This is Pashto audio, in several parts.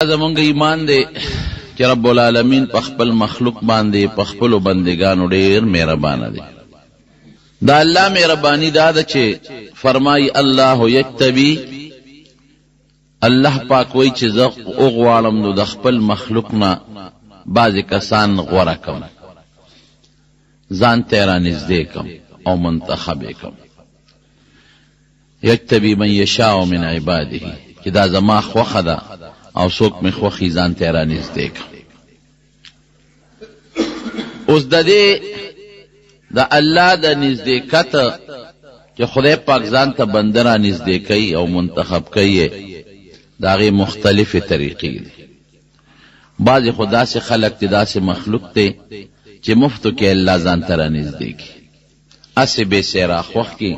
زمونږ ایمان دی چې رب العالمین په خپل مخلوق باندې په خپلو بندګانو ډېر مهربانه دی. دا الله مهرباني دا ده چې فرمایي الله یکتبي، الله پاک وایي چې زه وغواړم نو د خپل مخلوق نه بعضې کسان غوره کم، ځان ته یې رانږدې کم او منتخب یې کم. یکتبي من یشاء من عباده، چې دا زما خوښه ده او څوک مې خوښي ځان ته یې رانږدې کړم. اوس د دې د الله د نږدېکت چې خدای پاک ځان ته بنده رانږدې کوي او منتخب کوي، د هغې مختلفې طریقې دي. بعضې خو داسې خلک چې داسې مخلوق دی چې مفتو کې الله ځان ته رانږدې کړي، هسې بې سی راخوښ کړي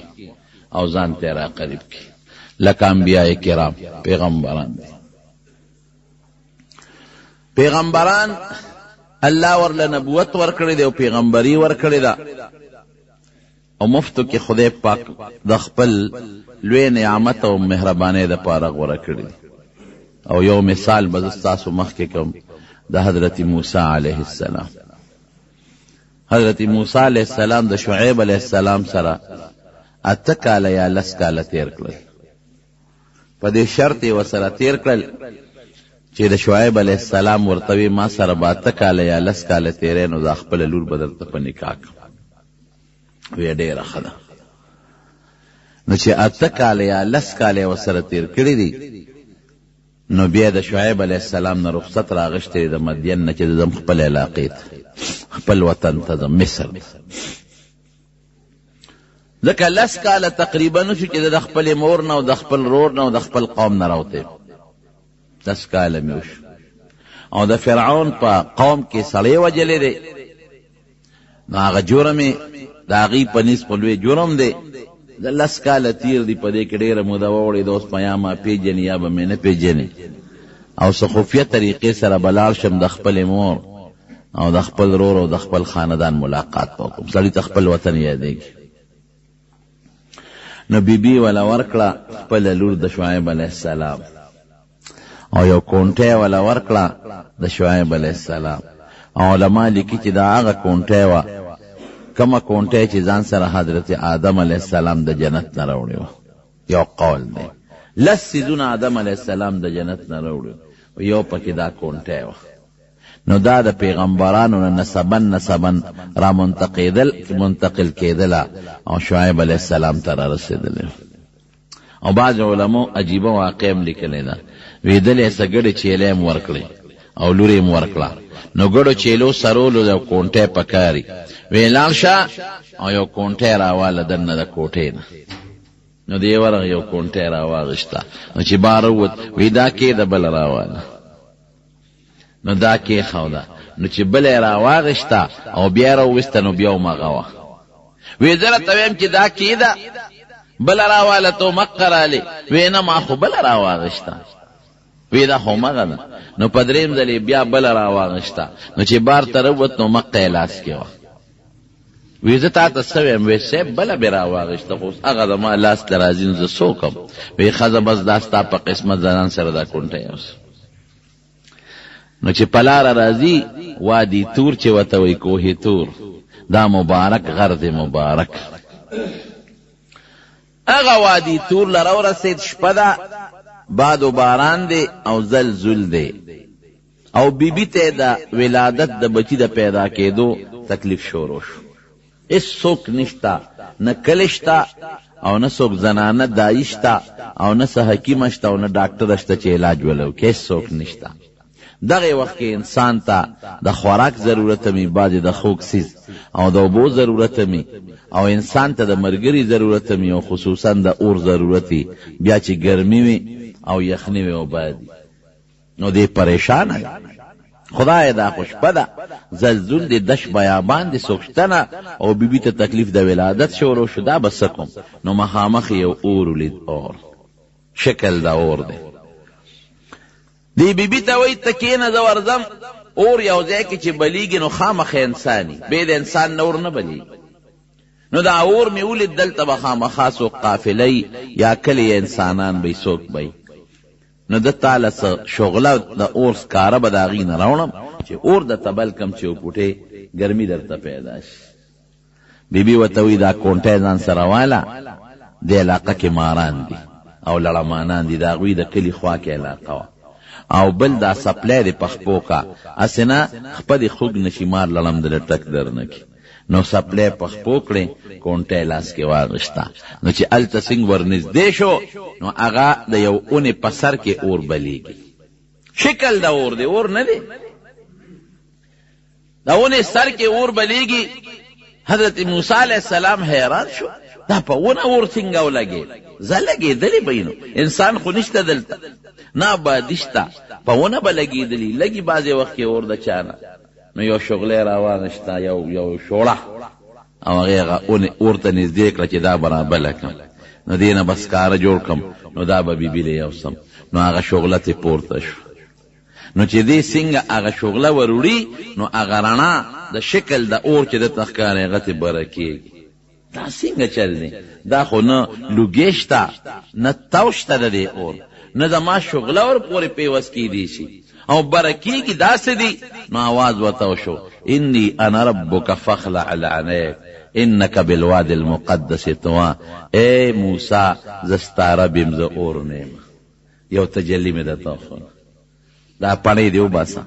او ځان ته یې راقریب کړي، لکه انبیاء کرام پیغمبران دي. پیغمبران الله ورله نبوت ورکړی دی او پیغمبري ورکړی ده، او مفتو کې خدای پاک د خپل لوی نعمت او مهربانۍ دپاره غوره کړی دی. او یو مثال به زه ستاسو مخکې کوم د حضرت موسی علیه السلام. حضرت موسی علیه السلام د شعیب علیه السلام سره 8 کاله یا 10 کاله تیر کړل. په دې شرط یې ورسره تیر کړل چې د شعیب علیه السلام ورته وی ما سره به 8 کاله یا 10 کاله تیرې نو دا خپله لور به درته په نکاح کړم. ویې ډېره ښه ده. نو چې 8 کاله یا 10 کاله یې ورسره تیر کړي دي، نو بیا د شعیب علیه السلام نه رخصت راغشتې د مدین نه چې ځم خپل علاقې ته، خپل وطن ته ځم، مصر. ځکه 10 کاله تقریبا نو شو چې د خپلې مور نه او د خپل رور نه او د خپل قوم نه راوتی. 10 کاله مې وشو. او د فرعون په قوم کې سړی وجلی دی، نو هغه جرم یې د هغې په نسبت لوی جرم دی. د 10 کاله تیر دی، په دې کې ډېره موده ووړېده. اوس په یا ما پېژنې یا به مې نه پېژنې، او څه خفیه طریقې سره به لاړ شم د خپلې مور او د خپل رور او د خپل خاندان ملاقات به وکړم. سړي ته خپل وطن یادېږي. نو بیبي وله ورکړه خپله لور د شعیب علیه السلام، او یو کونټی وله ورکړه د شعیب علیه السلام. او علما لیکي چې دا هغه کونټی وه کومه کونټی چې ځان سره حضرت آدم علیه السلام د جنت نه راوړی وه. یو قول دی 10 څیزونه آدم علیه السلام د جنت نه راوړي، یو پکې دا کونټی وه. نو دا د پیغمبرانو نه نسبن را منتقل کېدله او شعیب علیه السلام ته را رسېدلی. او بعض علماء عجیبه واقع هم لیکلی ده، وی دلې څه ګډې چیلې هم ورکړې او لور یې هم ورکړه. نو ګډو چیلو سرولو یو کونټی پکاري، وی لاړ شه او یو کونټی راواله دننه د کوټې نه. نو دی ورغه یو کونټی راواغېسته. نو چې بار ووت، وی دا کېده بله راواله. نو دا کېښوده. نو چې بله یې راواغېسته او بیا یې راوویسته، نو بیا همغه وه. وی زه راته ویم چې دا کېده بله راواله تو مقه رالې. وی نه ما خو بله راواغېسته. وی دا خو همغه ده. نو په درېیم ځل یې بیا بله راواغېسته. نو چې بار ته راووت نو مقه یې لاس کې وه. وی زه تا ته څه ویم؟ وی صاحب بله مې راواغېسته، خو اوس هغه زما لاس ته راځي نو زه څه وکړم؟ وی ښځه بس دا ستا په قسمت ځان سره دا کونټی یوسه. نو چې په لاره راځي وادي تور چې ورته وایي، کوهي تور، دا مبارک غر دی مبارک. هغه وادي تور لره ورسېد، شپه ده، باد و باران دی او زلزل دی، او بیبي ته د ولادت د بچي د پیدا کېدو تکلیف شروع شو. هېڅ څوک نشته، نه کلی شته او نه څوک زنانه دایي شته او نه څه حکیمه شته او نه ډاکټره شته چې علاج ولو کې، هېڅ څوک نشته. دغه وخت کې انسان ته د خوراک ضرورت می، بعضې د خوږ څیز او د اوبو ضرورت می، او انسان ته د ملګري ضرورت می، او خصوصا د اور ضرورت وي. بیا چې ګرمي وي او یخني وي او باد وي، نو دی پریشانه دی. خدای دا خو شپه ده، زلزل دی، دش بیابان دی، څوک شته نه، او بیبي ته تکلیف د ولادت شروع شو. دا به څه کوم؟ نو مخامخ یو اور ولید، اور شکل د اور دی. دی بیبي ته وایي ته کښېنه زه ورځم. اور یو ځای کې چې بلیږي نو خامخې انساني، بې د انسان نه اور نه بلیږي. نو دا اور مې ولید، دلته به خامخا څوک قافلهی یا کلی انسانان به څوک به نو د تعالی شغله د اور سکاره به د هغې نه راوړم چې اور درته بل کم چې وپوټې ګرمي درته پیدا شي. بیبي ورته وایي دا کونټی ځان سره واله، د علاقه کې ماران دي او لړمانان دي، د هغوی د کلي خوا کې علاقه وه. او بل دا سپلی د پخپو کا اسې نه خپه دې خوږ نشي مار لړم دله ټک در نه کي. نو سپلی پخپو کړې کونټی لاس کې واغشته. نو چې هلته سنګ ورنږدې شو نو هغه د یو اونې په سر کې اور بلیږي. شکل د اور دی، اور نه دی، د اونې سر کې اور بلیږي. حضرت موسی علیہ السلام حیران شو، دا په ونه اور څنګه ولګېد؟ زه لګېدلی به نو انسان خو نشته دلته، نه آبادي شته، په ونه به لګېدلي لګي بعضې وخت کې اور د چا نه. نو یو شغلی راوانشته، یو شوړه، او هغې هغه اور ته نږدې کړه چې دا به رابله کړم، نو دې نه به سکاره جوړ کړم، نو دا به بیبي له یوسم. نو هغه شغله ترې پورته شو. نو چې دې څنګه هغه شغله وروړي نو هغه رڼا د شکل د اور چې دته ښکاري هغه ترې بره کېږي. دا څنګه چل دی؟ دا خو نه لوګې شته، نه تو شته د دې اور، نه د ما شغله ور پورې پیوس کېدی شي او بره کېږي. داسې دی. نو آواز ورته وشو، انی انا ربک فاخلع عنیک انک بالوادي المقدس طوی. ای موسی زه ستا رب یم، زه اور نه یم. یو تجلی مې درته وښوده. دا پڼې دې وباسه،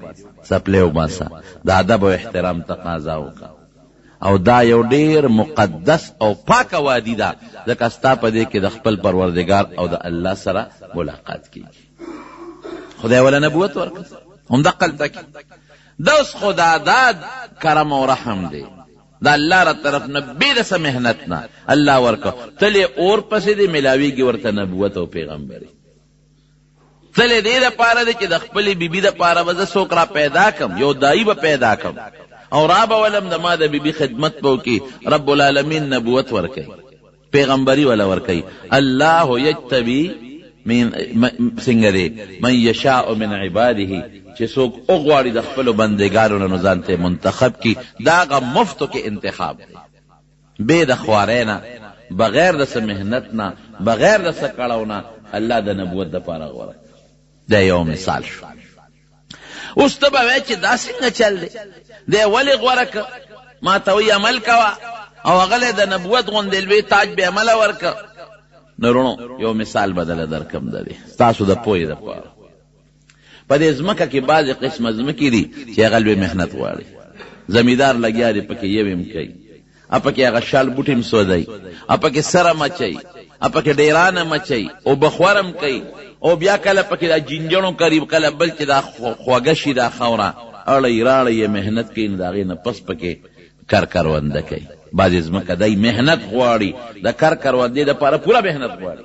سپلی وباسه، د ادب او احترام تقاضا وکړه. او دا یو ډیر مقدس او پاکه وادي ده، ځکه ستا په دې کې د خپل پروردګار او د الله سره ملاقات کېږي. خدای ولا نبوت ورکړه همدقه هلته کې. دا اوس خدا دا کرم او رحم دی د الله را طرف نه، بې د څه محنت نه الله ورکړه. تلې اور پسې دی ملاویږي ورته نبوت او پیغمبري. تلې دې دپاره دی چې د خپلې بیبي دپاره به زه څوک را پیدا کړم، یو دایي به پیدا کړم او را به ولم د ما د بیبي خدمت به وکړي. رب العالمین نبوت ورکوي، پیغمبري ولا ورکوي. الله یجتبي څنګه دی من یشاء من عباده، چې څوک وغواړي د خپلو بندګانو نه ځان ته منتخب کړي. دا هغه مفتو کې انتخاب دی، بې د خوارۍ نه، بغیر د څه محنت نه، بغیر د څه کړاو نه الله د نبوت دپاره غوره. دا یو مثال شو. اوس ته به وایې چې دا څنګه چل دی؟ دی ولې غوره که؟ ما ته وایي عمل کوه، او هغه د نبوت غوندې لوی تاج بې عمله ورکه. نو رونو یو مثال بدله درکم د دې ستاسو د پوهې دپاره. په دې ځمکه کې بعضې قسمه ځمکې دي چې هغه لوی محنت غواړي. زمیندار لګیا دی پکې یو یم کوي، پکې هغه شال بوټي م سودی، پکې سره مچوي، پکې ډیرانه مچوي او بخورم کوي، او بیا کله پکې دا جنجڼو قریب کله بل چې دا خوږه شي دا خاوره اړی راړی محنت کوي، نو د هغې نه پس پکې کرونده کوي. بعضې ځمکه دی محنت غواړي، د کروندې دپاره پوره محنت غواړي.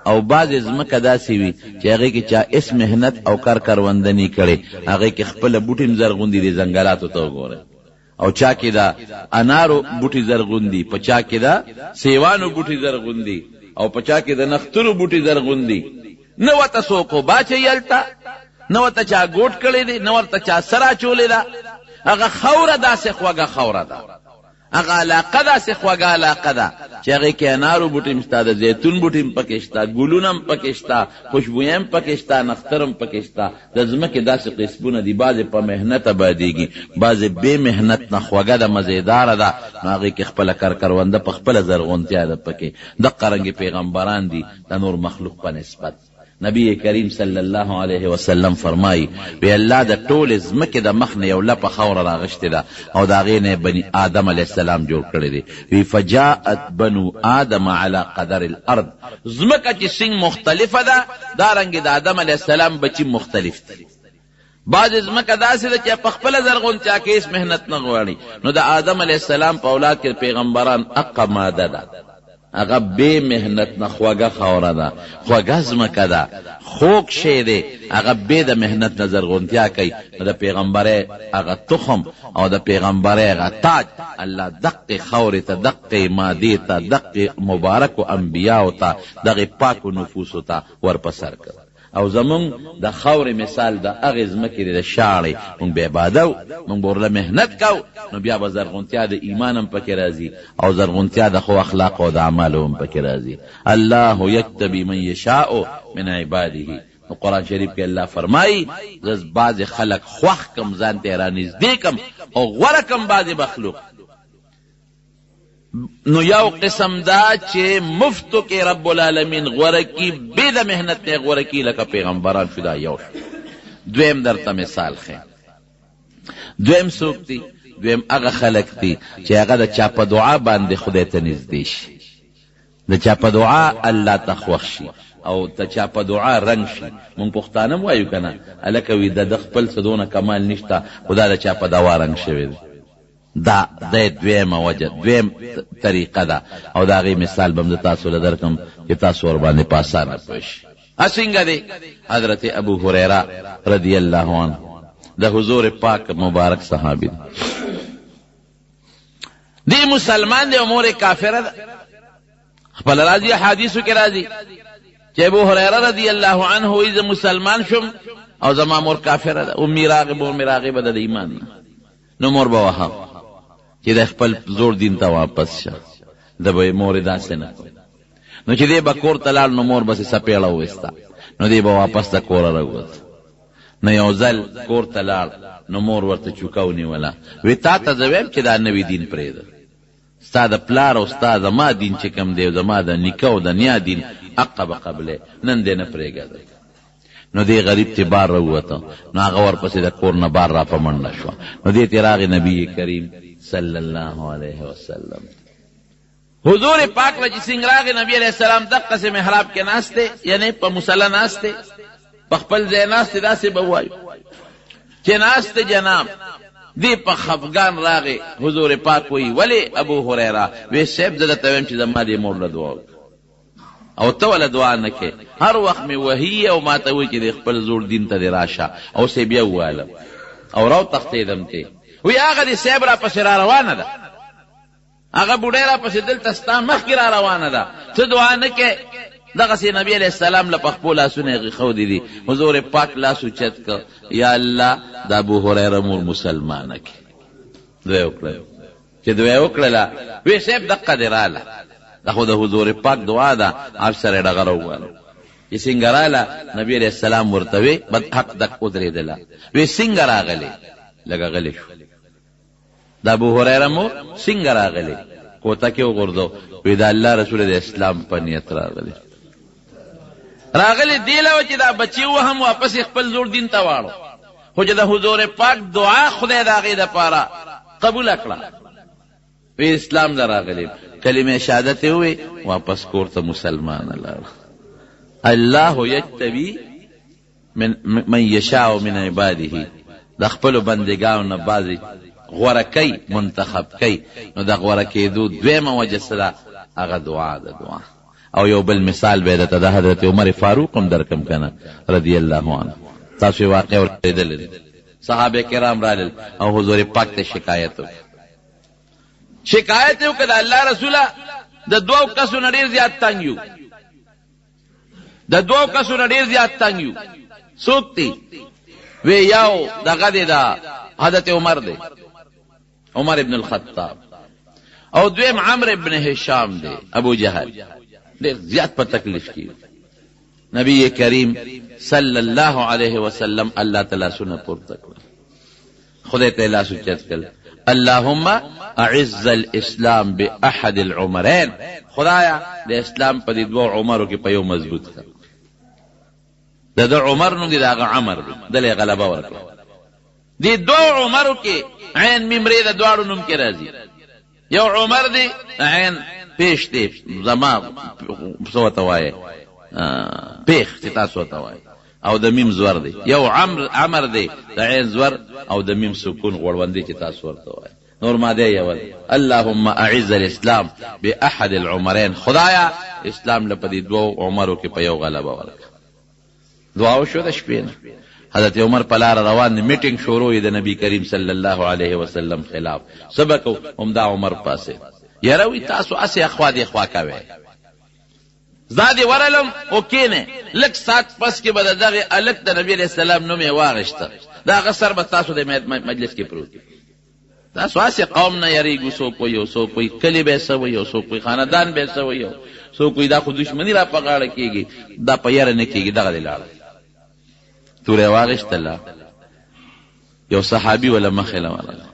او بعضې ځمکه داسې وي چې هغې کې چا اس محنت او کرونده نه کړې، هغې کې خپله بوټي م زرغون دي، د ځنګلاتو ته وګورئ. او چا کې دا انارو بوټي زرغون دي، په چا کې دا سیوانو بوټي زرغون دي، او په چا کې د نخترو بوټي زرغون دي. نه ورته څوک اوبه اچوي هلته، نه ورته چا ګوټ کړی دی، نه ورته چا سر اچولی ده. هغه خوره داسې خوږه خوره ده، هغه علاقه داسې خوږه علاقه ده چې هغې کې انارو بوټي م شته، د زیتون بوټي م پکې شته، ګلونه م پکې شته، خوشبویه م پکې شته، نختر م پکې شته. د ځمکې داسې قسمونه دي، بعضې په محنت ابادېږي، بعضې بې محنت نه خوږه ده، مزېداره ده. نو هغې کې خپله کرونده په خپله زرغونتیا ده پکې. دقه رنګې پیغمبران دي د نور مخلوق په نسبت. نبی کریم صلی الله علیه وسلم فرمایي وی الله د ټولې ځمکې د مخ نه یو لپه خاوره راغشتې ده او د هغې نه بني آدم علیه السلام جوړ کړی دی. وی فجاءت بنو آدم علی قدر الارض، ځمکه چې څنګه مختلفه ده دارنګې د آدم علیه السلام بچي مختلف دي. بعضې ځمکه داسې ده چې په خپله زرغونتیا کې هېڅ محنت نه غواړي. نو د آدم علیه السلام په اولاد کې پیغمبران اقه ماده ده، هغه بے محنت نه خوږه خاوره ده، خوږه ځمکه ده، خوږ شی دی، هغه بې د محنت نه زرغونتیا کوي. نو د پیغمبرۍ هغه تخم او د پیغمبرۍ هغه تاج الله دقې خاورې ته، دقې مادې ته، دقې مبارکو انبیاو ته، دغې پاکو نفوسو ته ورپسر کړ. او زمونږ د خاورې مثال د هغې ځمکې د شاړې مونږ به عباده و، مونږ به ورله محنت کو، نو بیا به زرغونتیا د ایمان هم پکې راځي او زرغونتیا د ښو اخلاقو او د اعمالو هم پکې راځي. الله یکتبي من یشاء من عباده قرآن شریف کې الله فرمایي زه بعض خلق خوښ کم ځان ته رانږدې کم او غوره کم بعض مخلوق. نو یو قسم دا چې مفتو کې رب العالمین غوره کی بې د محنت نه غوره کی لکه پیغمبران شو. دا یو شو. دویم درته مثال ښیم. دویم څوک دی؟ دویم هغه خلق دی چې هغه د چا په دعا باندې خدای ته نږدې شي، د چا په دعا الله ته خوښ شي او د چا په دعا رنګ شي. مونږ پښتانه وایو که نه هلکه وي د خپل څه دونه کمال نشته خو دا د چا په دعا رنګ شوی دی. دا دویمه وجه، دویم طریقه ده او د هغې مثال به م د تاسو له درکم چې تاسو ورباندې په اسانه پوه شئ. څنګه دی؟ حضرت ابو هریره رضی الله عنه د حضور پاک مبارک صحابي دی مسلمان دی امور کافره ده. خپل راځي حدیثو کې راځي چې ابو هریره رضی الله عنه وایي زه مسلمان شم او زما مور کافره ده. امي راغبه د ایمان نه. نو مور به وهه چې د خپل زوړ دین ته واپس شه. د به مور داسې نه کوي. نو چې دی به کور ته لاړ نو مور بسې سپېړه وویسته نو دی به واپس د کوره راووت. نو یو ځل کور ته لاړ نو مور ورته چوکه ونیوله وی تا ته زه ویم چې دا نوي دین پرېږده، ستا د پلار او ستا زما دین چې کوم دی زما د نیکه او د نیا دین حقه به قبلې، نن دی نه پرېږده. نو دی غریب تی بار راووته نو هغه ورپسې د کور نه بار را په منډه شوه. نو دې تی راغی نبی کریم صلی الله علیه وسلم حضور پاک له چې څنګه راغی نبی علیہ السلام دقسې محراب کې ناست دی، یعنی په مصلی ناست دی، په خپل ځای ناست دی. داسې به وایو چې ناست دی جناب. دی په خفګان راغی. حضور پاک وایي ولې ابو هریره؟ وی صاحب زه درته وایم چې زما دې مور له دعا وکړه او ته وله دعا نه کې. هر وخت مې وهي او ما ته وایي چې د خپل زوړ دین ته دې راشه او سې بیا ووالم او راو تښتېدم ته. وی هغه دې صاحب را پسې را روانه ده، هغه بوډۍ را پسې دلته ستا مخکې را روانه ده، څه دعا نه کې. دغسې نبی علیہ السلام له په خپلو لاسونه یې غښودي دي. حضور پاک لاس اوچت کړ یا الله د ابو هریره مور مسلمانه کړي. دوی وکړل چې دوی وکړله وی صاحب دقه دې راله. دا خو د حضور پاک دعا ده. افسر یې ډغره وواله چې څنګه راله؟ نبی علیہ السلام ورته وی بدحق دق ودرېدله. وی څنګه راغلې؟ لږه غلې شو. د ابو هریره مور څنګه راغلې؟ کوټه کې وغورځو. وی د الله رسول د اسلام په نیت راغلې دی له چې دا بچي وهم واپس خپل زوړ دین ته واړو، خو چې د حضور پاک دعا خدای د هغې دپاره قبوله کړه. وی اسلام ته راغلې، کلمه شهادت یې ووی، واپس کور ته مسلمانه لاړه. الله یجتبي من یشاء من عباده، د خپلو بندګانو نه بعضې غوره کوي، منتخب کوي. نو د غوره کېدو دویمه وجه څه ده؟ هغه دعا ده. دعا او یو بل مثال به درته د حضرت عمر فاروق هم درکم کنه رضی الله عنه. تاسو واقع ورېدل صحابه کرام رالل او حضور پاک ته شکایت وکړه د الله رسوله د دوو کسو نه ډېر زیات تنګ یو، د دوو کسو نه ډېر زیات تنګ یو. څوک دی؟ وی یو دغه دی د حضرت عمر دی، عمر ابن الخطاب، او دویم عمرو ابن هشام دی ابو جهل. ډېر زیات په تکلیف کې نبی کریم صلی الله علیه وسلم الله تعالی سونه پورته کړ، خدای ته لاس اوچت کړ، اللهم اعز الاسلام باحد العمرين، خدایا د اسلام په دې دوه عمرو کې په یو مضبوط کړ. د دو عمر نوم دی دغه عمر دی، دلې غلبه ورکړه. دې دوه عمرو کې عین ممرې د دواړو نوم کې راځي. یو عمر دی عین پیش دی، زما څه ته وایي پیخ چې تاسو ته وایي، او د میم زور دی. یو عمر دی د عین زور او د میم سکون غوړوندې چې تاسو ورته وایي. نور ماده یو اللهم اعز الاسلام باحد العمرين، خدایا اسلام له پدې دوه عمرو کې په یو غلبه ورکړه. دعا وشو د شپې نه. حضرت عمر په لار روان میټینګ شروع د نبی کریم صلی الله علیه وسلم خلاف. سبق عمدا عمر پاسه یروي تاسو اسه اخوا دي خوا کوي، زادي ورلم او کینه لک سات پس کې بد دغه الک د نبی علیہ السلام نوم یې واغشته. دا غسر به تاسو د مجلس کې پروت. تاسو اسه قوم نه یریږي، سو کوئی کلی به سو یو، سو کوئی خاندان به سو یو، سو کوئی دا خو دشمنی را پغاړه کیږي، دا په یاره نه کیږي. دغه لاړ توره واغشتله یو صحابي ولا مخله ولا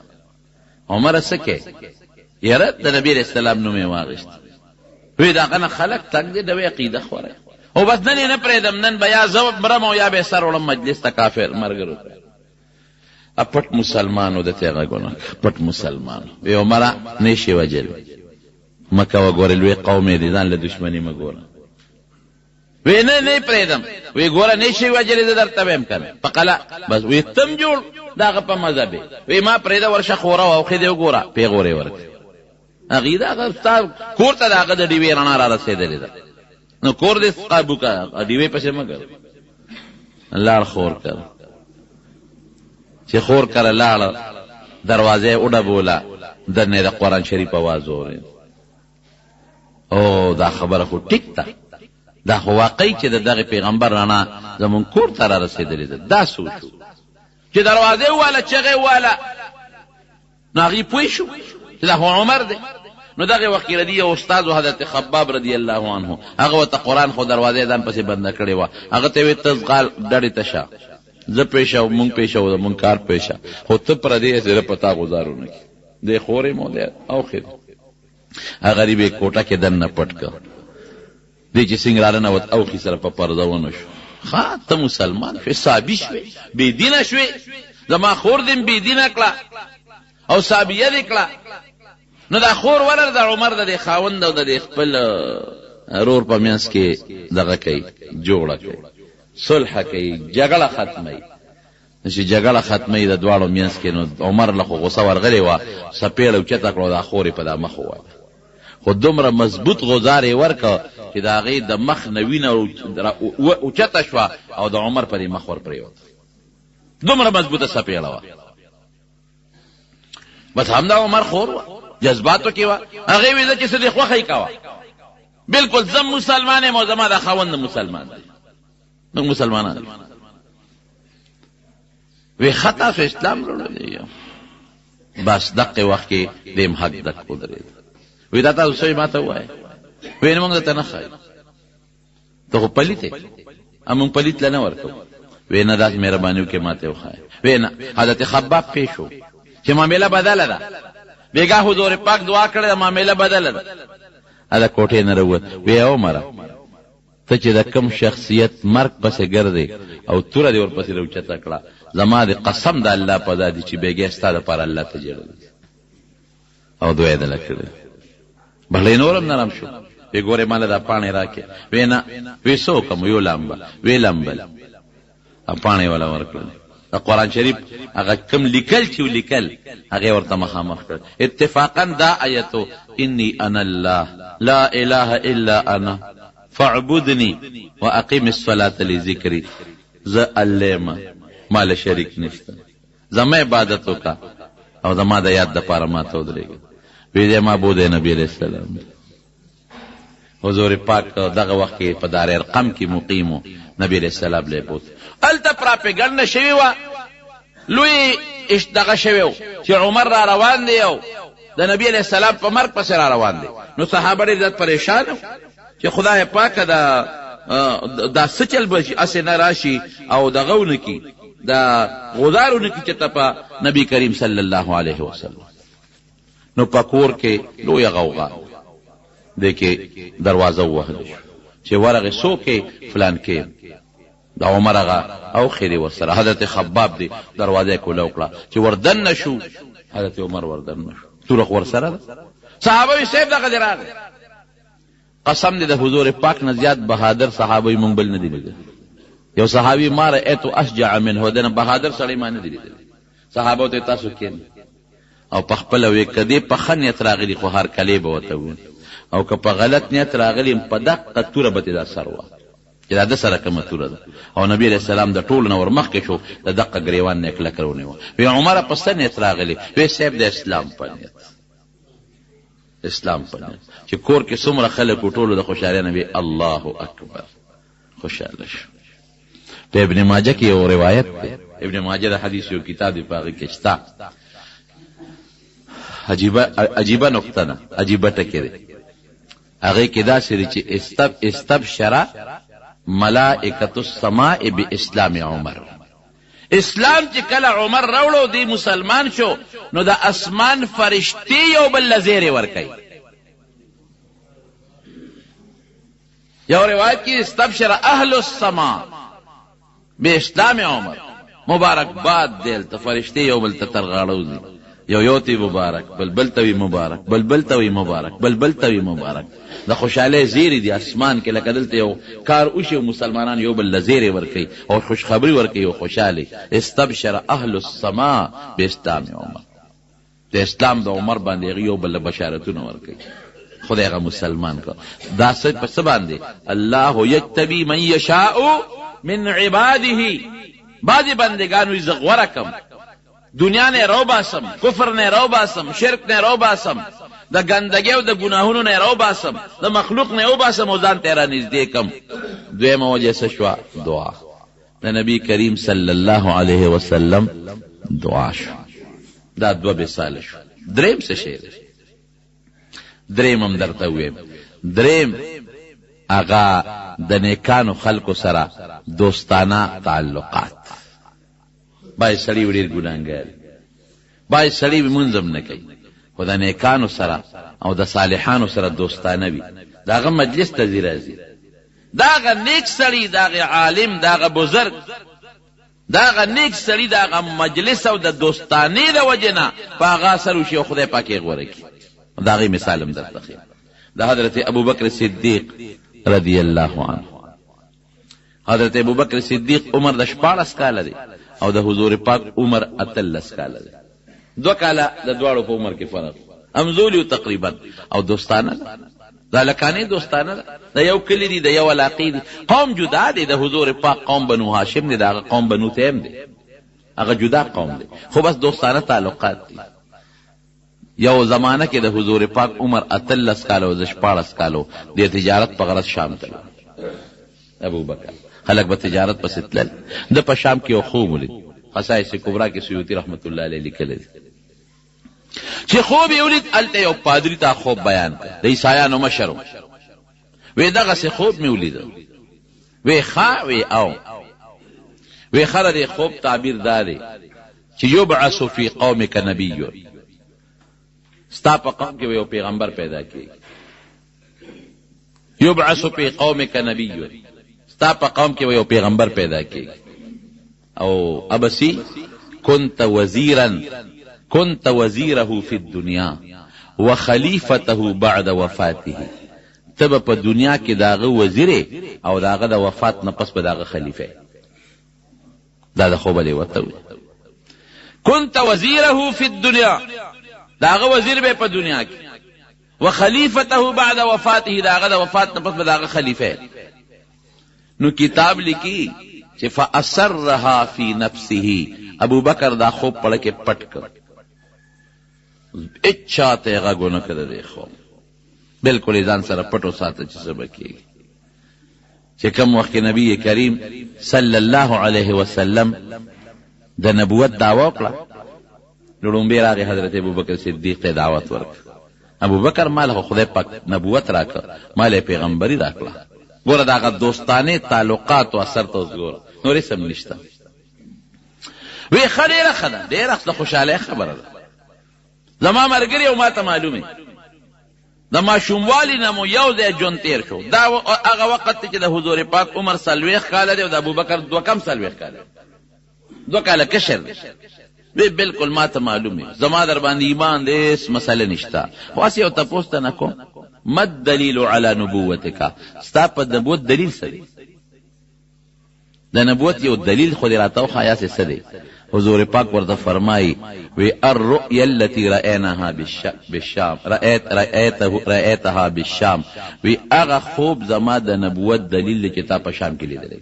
عمر سکه یره د نبی رسول الله نومه واغشت وی دا کنه خلق تک دې د عقیده خوره او بس نن نه پرېدم نن بیا زو برم او یا به سر ولم مجلس ته کافر مرګرو اپټ مسلمانو د تیغه ګونه پټ مسلمان وی عمر نشي وجل مکه وګورل وی قوم دې ځان له دشمنی مګور وی نه پرېدم وی ګوره نشي وجل دې درته ویم کنه فقلا بس وی تم جوړ داغه په مذهب وی ما پرېدا ورشه خوره او خې دې وګوره پیغوره ورک عقیده اگر تا کور ته داغه د ډیوی رڼا را رسیدلې ده نو کور دې قابو کا ډیوی پسې مګر الله خور کړ چې خور کړه لاړ دروازه وډه بولا دنه د قران شریف आवाज اوري او دا خبره خو ټیک ده دا خو واقعي چې دغه پیغمبر رڼا زمون کور ته را رسیدلې ده دا سوچ چې دروازه والا چغه والا ناغي پوي شو چې دا عمر دی نو دغه وخت ردی استاد حضرت خباب رضی الله عنه هغه ته قران خو دروازه دان پسې بند کړي وا هغه ته وی تزغال ډړې تشا ز پېښو مونږ پېښو مونږ کار پېښه خو ته پر دې سره پتا گزارو نه دې خورې مو ده او خیر غریبې کوټه کې دنه پټ کړ دې چې څنګه نه وت او خي سره په پرده ونه شو ته مسلمان شوې صابي شوې بې دینه شوې زما خور دې بې دینه کړه او صابیه دې کړه نو دا خور ولر د عمر د خاوند او د خپل رور په میاس کې دغه کوي جوړه کوي صلح کوي جګړه ختمي چې جګړه ختمي د دواړو میاس کې نو عمر له غوسه ورغلی و سپېړو چته کړو دا خوري په د مخ و خو دومره مضبوط غزار ورکه چې دا غي د مخ نوینه او چته شو او د عمر په مخ ور پریوت دومره مضبوطه سپېړه و بس همدا عمر خور و جذباتو کې و هغه ویل چې څه دی خو خی کاوه بالکل زم مسلمانې مو زما د خوند مسلمان نو مسلمانان وی خطا په اسلام وروړي بس دغه وخت کې دیم حق دک ودرې وی دا تاسو یې ماته وای وین موږ ته نه خای ته پلیته امون پلیت لنه ورکو وینا داس مهرباني کې ماته وخای وینا حضرت خباب پیښو چې معاملې بدله ده بیگا حضور پاک دعا کړه معاملې بدله ده ادا کوټه نه وروت وی عمر ته چې د کم شخصیت مرګ پسې ګرځي او تور دی ور پسې روچته کړه زما د قسم د الله په ذات چې بیګه ستاده پر الله ته جوړ او دوی دل کړه بلې نورم نرم شو وی ګوره مال دا پانی راکې وینا وی سو کوم یو لامبل وی لامبل ا پانی ولا ورکړه قرآن شریف هغه کم لیکل چې لیکل هغه ورته مخامخ کړ اتفاقا دا آیتو انی انا الله لا اله الا انا فاعبدني واقم الصلاه لذکری ز علم مال شریک نشته زما عبادت وکا او زما د یاد د پاره ما ته ودرېږي وی دې معبود نبی علیہ السلام حضور پاک دغه وخت په دار ارقم کې مقیمو نبی علیہ السلام له بوت الته پراپګاندا شوی و لوی اشتغه شوی چې عمر را روان دی او د نبی علیہ السلام په مرګ پسې را روان دی نو صحابه دې پریشان چې خدای پاک دا سچل بشي اسنه راشي او دغهونه کی دا غزارونه کی چې په نبی کریم صلی الله علیه وسلم نو پکور کې لوی غوغا دکې دروازه وهل چې ورغه سو کې فلان کې دا عمر هغه او خیری ورسره حضرت خباب دی دروازه کوله وکړه چې وردن نشو حضرت عمر وردن نشو تورخ ورسره صحابه سیب دغه دراغه قسم دې د حضور پاک نه زیات بهادر صحابه مونږ بل نه دي یو صحابي مار ایتو اشجع منه دنه بهادر سړی مان دي صحابه ته تاسو کې او په خپل وې کدی په خنیت راغلي خو هر کلی به وته او که په غلط نیت راغلی په دقه توره به دا سروا چې دا د سره کومه توره ده او نبی علیہ السلام د ټول نور مخ کې شو د دقه گریوان نه کله کرونه و وی عمر په سنت راغلی وی سیب د اسلام په نیت اسلام په نیت چې کور کې څومره خلک ټول د خوشاله نبی الله اکبر خوشاله شو په ابن ماجه کې یو روایت ده ابن ماجه د حدیث یو کتاب دی پاغه کې شتا عجیبه نقطه ده عجیبه ټکی ده هغه کې دا سری چې استبشرا ملائکۃ السماء باسلام عمر اسلام چې کله عمر راوړو دی مسلمان شو نو د اسمان فرشتي یو بل لزیره ورکي. یو روایت کی استبشر اهل السما به اسلام عمر، مبارکباد دیل ته فرشتي یو بل ته ترغاړو یو تی مبارک، بلبل توی مبارک، بلبل توی مبارک، بلبل توی مبارک. د خوشاله زیری دی اسمان کې لکه دلته یو کار وشي او مسلمانان یو بل لزیری ورکي او خوش خبری ورکي او خوشاله. استبشر اهل السما باسلام عمر، د اسلام د عمر باندې یو بل بشارتونه ورکي. خدای هغه مسلمان کا دا څه په باندې الله یجتبی من یشاء من عباده. بعضی بندگانو زغورکم دنیا نه رو باسم، کفر نه رو باسم، شرک نه رو باسم، د ګندګي او د ګناهونو نه رو باسم، د مخلوق نه او باسم او ځان تیرا نږدې کم. دویمه وجه څه شو؟ دعا. د نبی کریم صلی الله علیه وسلم دعا شو. دا دوه مثال شو. دریم څه شی؟ دریم هم درته ویم. دریم هغه د نیکانو خلکو سره دوستانه تعلقات. باید سړی ډېر ګناهګار، باید سړی منظم نه کوي، خو د نیکانو سره او د صالحانو سره دوستانه وي. د هغه مجلس ته ځي راځي، د هغه نیک سړي، د هغه عالم، د هغه بزرګ، د هغه نیک سړي د هغه مجلس او د دوستانې د وجې نه په هغه اثر وشي او خدای پاک یې غوره کړي. د هغې مثال هم درته ښیم. د حضرت ابوبکر صدیق رضی الله عنه. حضرت ابوبکر صدیق عمر د 14 کاله دی او د حضور پاک عمر 13 کاله دی. 2 کاله د دواړو په عمر کې فرق، همزولی تقریبا. او دوستانه دا لکانې دوستانه د یو کلی دی، د یو علاقې دی. قوم جدا دی، د حضور پاک قوم بنو هاشم دی، د هغه قوم بنو تیم دی، هغه جدا قوم دی، خو بس دوستانه تعلقات دی. یو زمانہ کې د حضور پاک عمر 13 کاله او 14 کاله د تجارت په غرض شام ته ابو بکر. خلق به تجارت پسې تلل. د په شام کې یو خوب ولید، خصائص کبرا کې سیوطي رحمت الله علیه لیکلی دی چې خوب یې ولید. هلته یو پادري ته خوب بیان کړ، د عیسایانو مشر و. وی دغسې خوب مې ولیده. وی ښه؟ وی او وی ښه د خوب تعبیر دا دی چې یبعث فی قومک نبی، ستا په قوم کې یو پیغمبر پیدا کیږي. یبعث فی قومک نبی، ستا په قوم کې یو پیغمبر پیدا کیږي. او ابسی كنت وزیره فی الدنیا وخلیفته بعد وفاته. تب په دنیا کې داغه وزیر او داغه د وفات نه پس به داغه خلیفہ. دا د خوب دی وته. كنت وزیره فی الدنیا، داغه وزیر به په دنیا کې، وخلیفته بعد وفاته، داغه د وفات نه پس به داغه خلیفہ. نو کتاب لکی چې فاثرها فی نفسه. ابو بکر دا خوب پړه کې پټ کړ، اچاته غږونه کړ دی خوب، بالکل ځان سره پټو ساته چې څه بکیږي. چې کوم وخت نبی کریم صلی الله علیه وسلم د نبوت دعوا وکړه، لومبي راغی حضرت ابوبکر صدیق ته دعوت ورکړ. ابوبکر مال خدای پاک نبوت راکړ، مال پیغمبري راکړه. ګوره داغه دوستانه تعلقات او اثر ته وګوره، نورې سم نشته. وی خډیره خدا ډیره خوشاله خبره ده. زما مرګري او ما ته معلومه د ماشوموالی نه مو یو ځای جون تیر شو. دا هغه وخت چې د حضور پاک عمر 40 کاله دی او د ابوبکر 2 کم 40 کاله، 2 کاله کشر. وی بالکل ما ته معلومه زما در باندې ایمان دې اس مسله نشتا. واسه یو تاسو ته نکو مد دلیل علی نبوتک، ستا په نبوت دلیل سره. د نبوت یو دلیل خو دې راته خو آیات سره. حضور پاک ورته فرمایي وی الرؤيا التي رأيناها بالشام رأيتها بالشام. وی هغه خوب زما د نبوت دلیل چې تا په شام کې لیدل.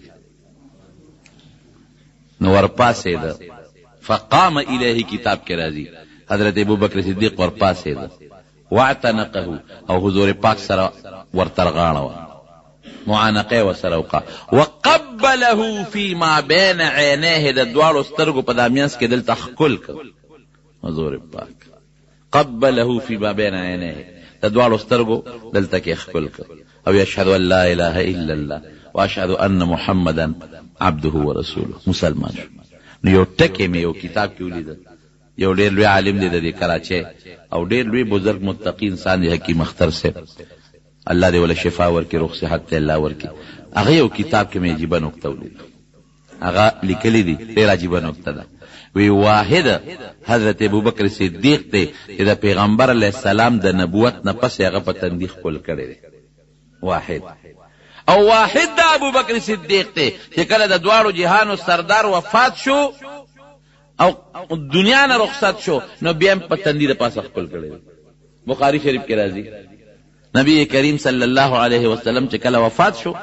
نو ورپاسې ده فقام الیه کتاب کې راځي حضرت ابوبکر صدیق ورپاسې ده واعتنقه او حضور پاک سره ورترغاړه معانقه وسره وکا وقبله فيما بين عينيه. د دوالو سترګو په دامیانس کې دلته خکل ک حضور پاک قبله فيما بين عينيه، د دوالو سترګو دلته کې خکل ک. او يشهد ان لا اله الا الله واشهد ان محمدا عبده ورسوله. مسلمان نو یو ټکی مې یو کتاب کې ولیده، یو ډېر لوی عالم دی د کراچۍ او ډېر لوی بزرګ متقی انسان دی حکیم اختر صاحب، الله دې ولا شفا ورکړي، روغ صحت ته الله ورکړي. هغه یو کتاب کې مې عجیبه نکته ولیده، هغه لیکلی دی، ډېر عجیبه نکته ده. وی واحد حضرت ابوبکر صدیق ته چې د پیغمبر علیه السلام د نبوت نه پس هغه په تندیخ کول کړی دی، واحد. او واحد د ابوبکر صدیق ته چې کله د دواړو جهانو سردار وفات شو او دنیا نه رخصت شو نو بیا هم په تندي د پاسه خپل کړی دی. بخاری شریف کې راځي نبی کریم صلی الله علیه وسلم چې کله وفات شو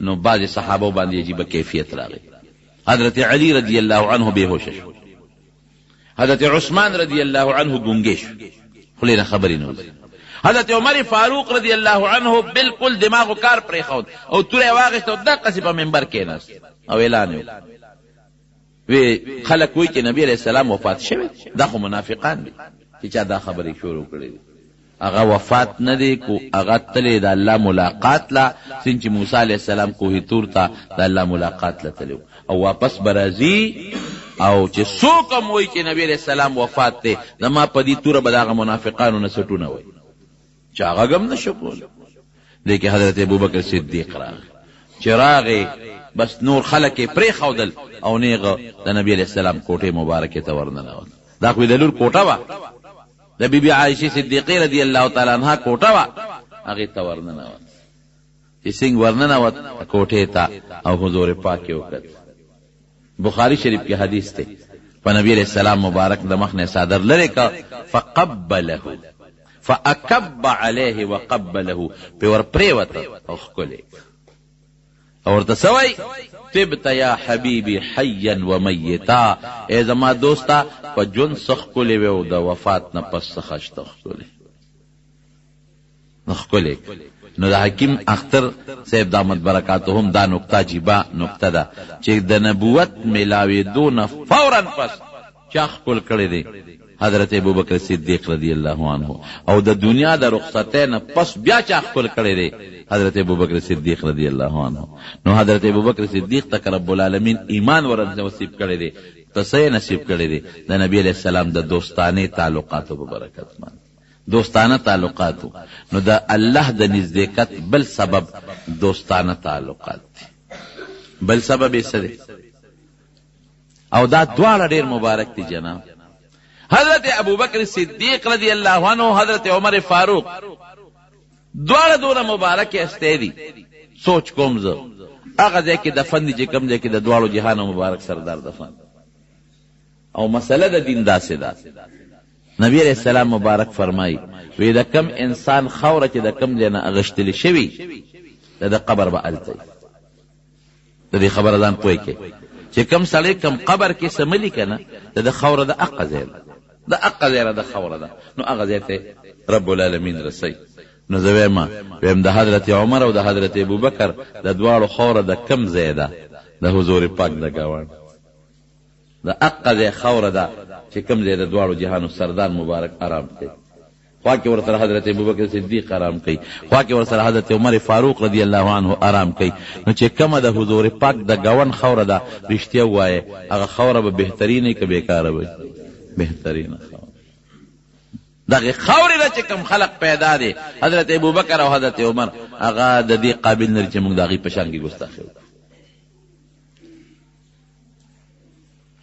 نو بعض صحابه باندې عجیبه کیفیت راغی. حضرت علی رضی الله عنه بیهوش شو، حضرت عثمان رضی الله عنه گونګې شو، خلینا خبرې نه وځي. حضرت عمر فاروق رضی الله عنه بالکل دماغو کار پرې خود او توره واغشت او دغه قصې په منبر کې ناست او اعلان وی خلک وی چې نبی علیہ السلام وفات شوی، دا خو منافقان دي چې چا دا خبرې شروع کړې. هغه وفات نه دی کو، هغه تللی د الله ملاقات لا، څنګه چې موسی علیہ السلام کوه تور ته د الله ملاقات لا تلو او واپس برازي. او چې څوک هم وایي چې نبی علیہ السلام وفات دی زما په دې توره به دغه منافقانو نه سټونه وایي چې هغه هم نشو کولی. لیکن حضرت ابوبکر صدیق راغی، چې راغی بس نور خلک یې پرېښودل او نیغه د نبی علیہ السلام کوټې مبارکې ته ورننوت. دا خو د لور کوټه وه، د بیبي عایشې صدیقې رضی الله تعالی عنها کوټه وه، هغې ته ورننوت. چې څنګه ورننوت کوټې ته او حضور پاک یې وکړ. بخاری شریف کې حدیث دی، په نبی علیہ السلام مبارک د مخ نه څادر لرې کړ، فقبله فاکب علیه وقبله، پې ور پرېوته او ښکلې او ورته سوی طبت یا حبیبی حیا و میتا، ای زما دوستا په ژوند څه ښکلې وې او د وفات نه پس څه ښایسته ښکلې. نو د حکیم اختر صاحب دامت برکاتهم دا نکته عجیبه نکته ده چې د نبوت میلاوېدو نه فورا پس چا ښکل کړی دی حضرت ابوبکر صدیق رضی الله عنه، او د دنیا د رخصتۍ نه پس بیا چا ښکل کړی دی حضرت ابوبکر صدیق رضی الله عنه. نو حضرت ابوبکر صدیق ته رب العالمین ایمان ور نصیب کړی دی، تصحیح نصیب کړی دی د نبی علیہ السلام د دوستانه تعلقاتو په برکت باندې، دوستانه تعلقاتو. نو د الله د نزدېکت بل سبب دوستانه تعلقات دی، بل سبب یې څه دی؟ او دا دواړه ډېر مبارک دي جناب. حضرت ابوبکر صدیق رضی الله عنه، حضرت عمر فاروق، دواړه دونه مبارک استه دي. سوچ کوم زه هغه ځای کې دفن دي چې کوم ځای کې د دواړو جهانو مبارک سردار دفن. او مسله د دین داسې ده، نبی علیہ السلام مبارک فرمایي وی د کم انسان خوره چې د کم ځای نه اغشتلی شوي د قبر به هلته وي. د دې خبره ځان پوه کړئ چې کم سړی کم قبر کې څه ملي که نه د خوره د اقه ځای ده، د اقه ځای د خوره ده، نو هغه ځای ته رب العالمین رسی. نو زه ویم د حضرت عمر او د حضرت ابوبکر د دواړو خوره د کم ځای ده؟ د حضور پاک د ګاونډ د اقه ځای خوره ده چې کم ځای د دواړو جهانو سردار مبارک آرام کوي. خوا کې ورسره حضرت ابوبکر صدیق آرام کوي، خوا کې ورسره حضرت عمر فاروق رضی الله عنه آرام کوي. نو چې کومه د حضور پاک د ګاونډ خوره ده، رښتیا ووایه هغه خوره به بهترینه که بیکاره به؟ بهترینه خوره. دغه خورې نه چې کوم خلق پیدا دی حضرت ابوبکر او حضرت عمر، هغه د دې قابل نه چې موږ د هغې په شان کې ګستاخي وکړو.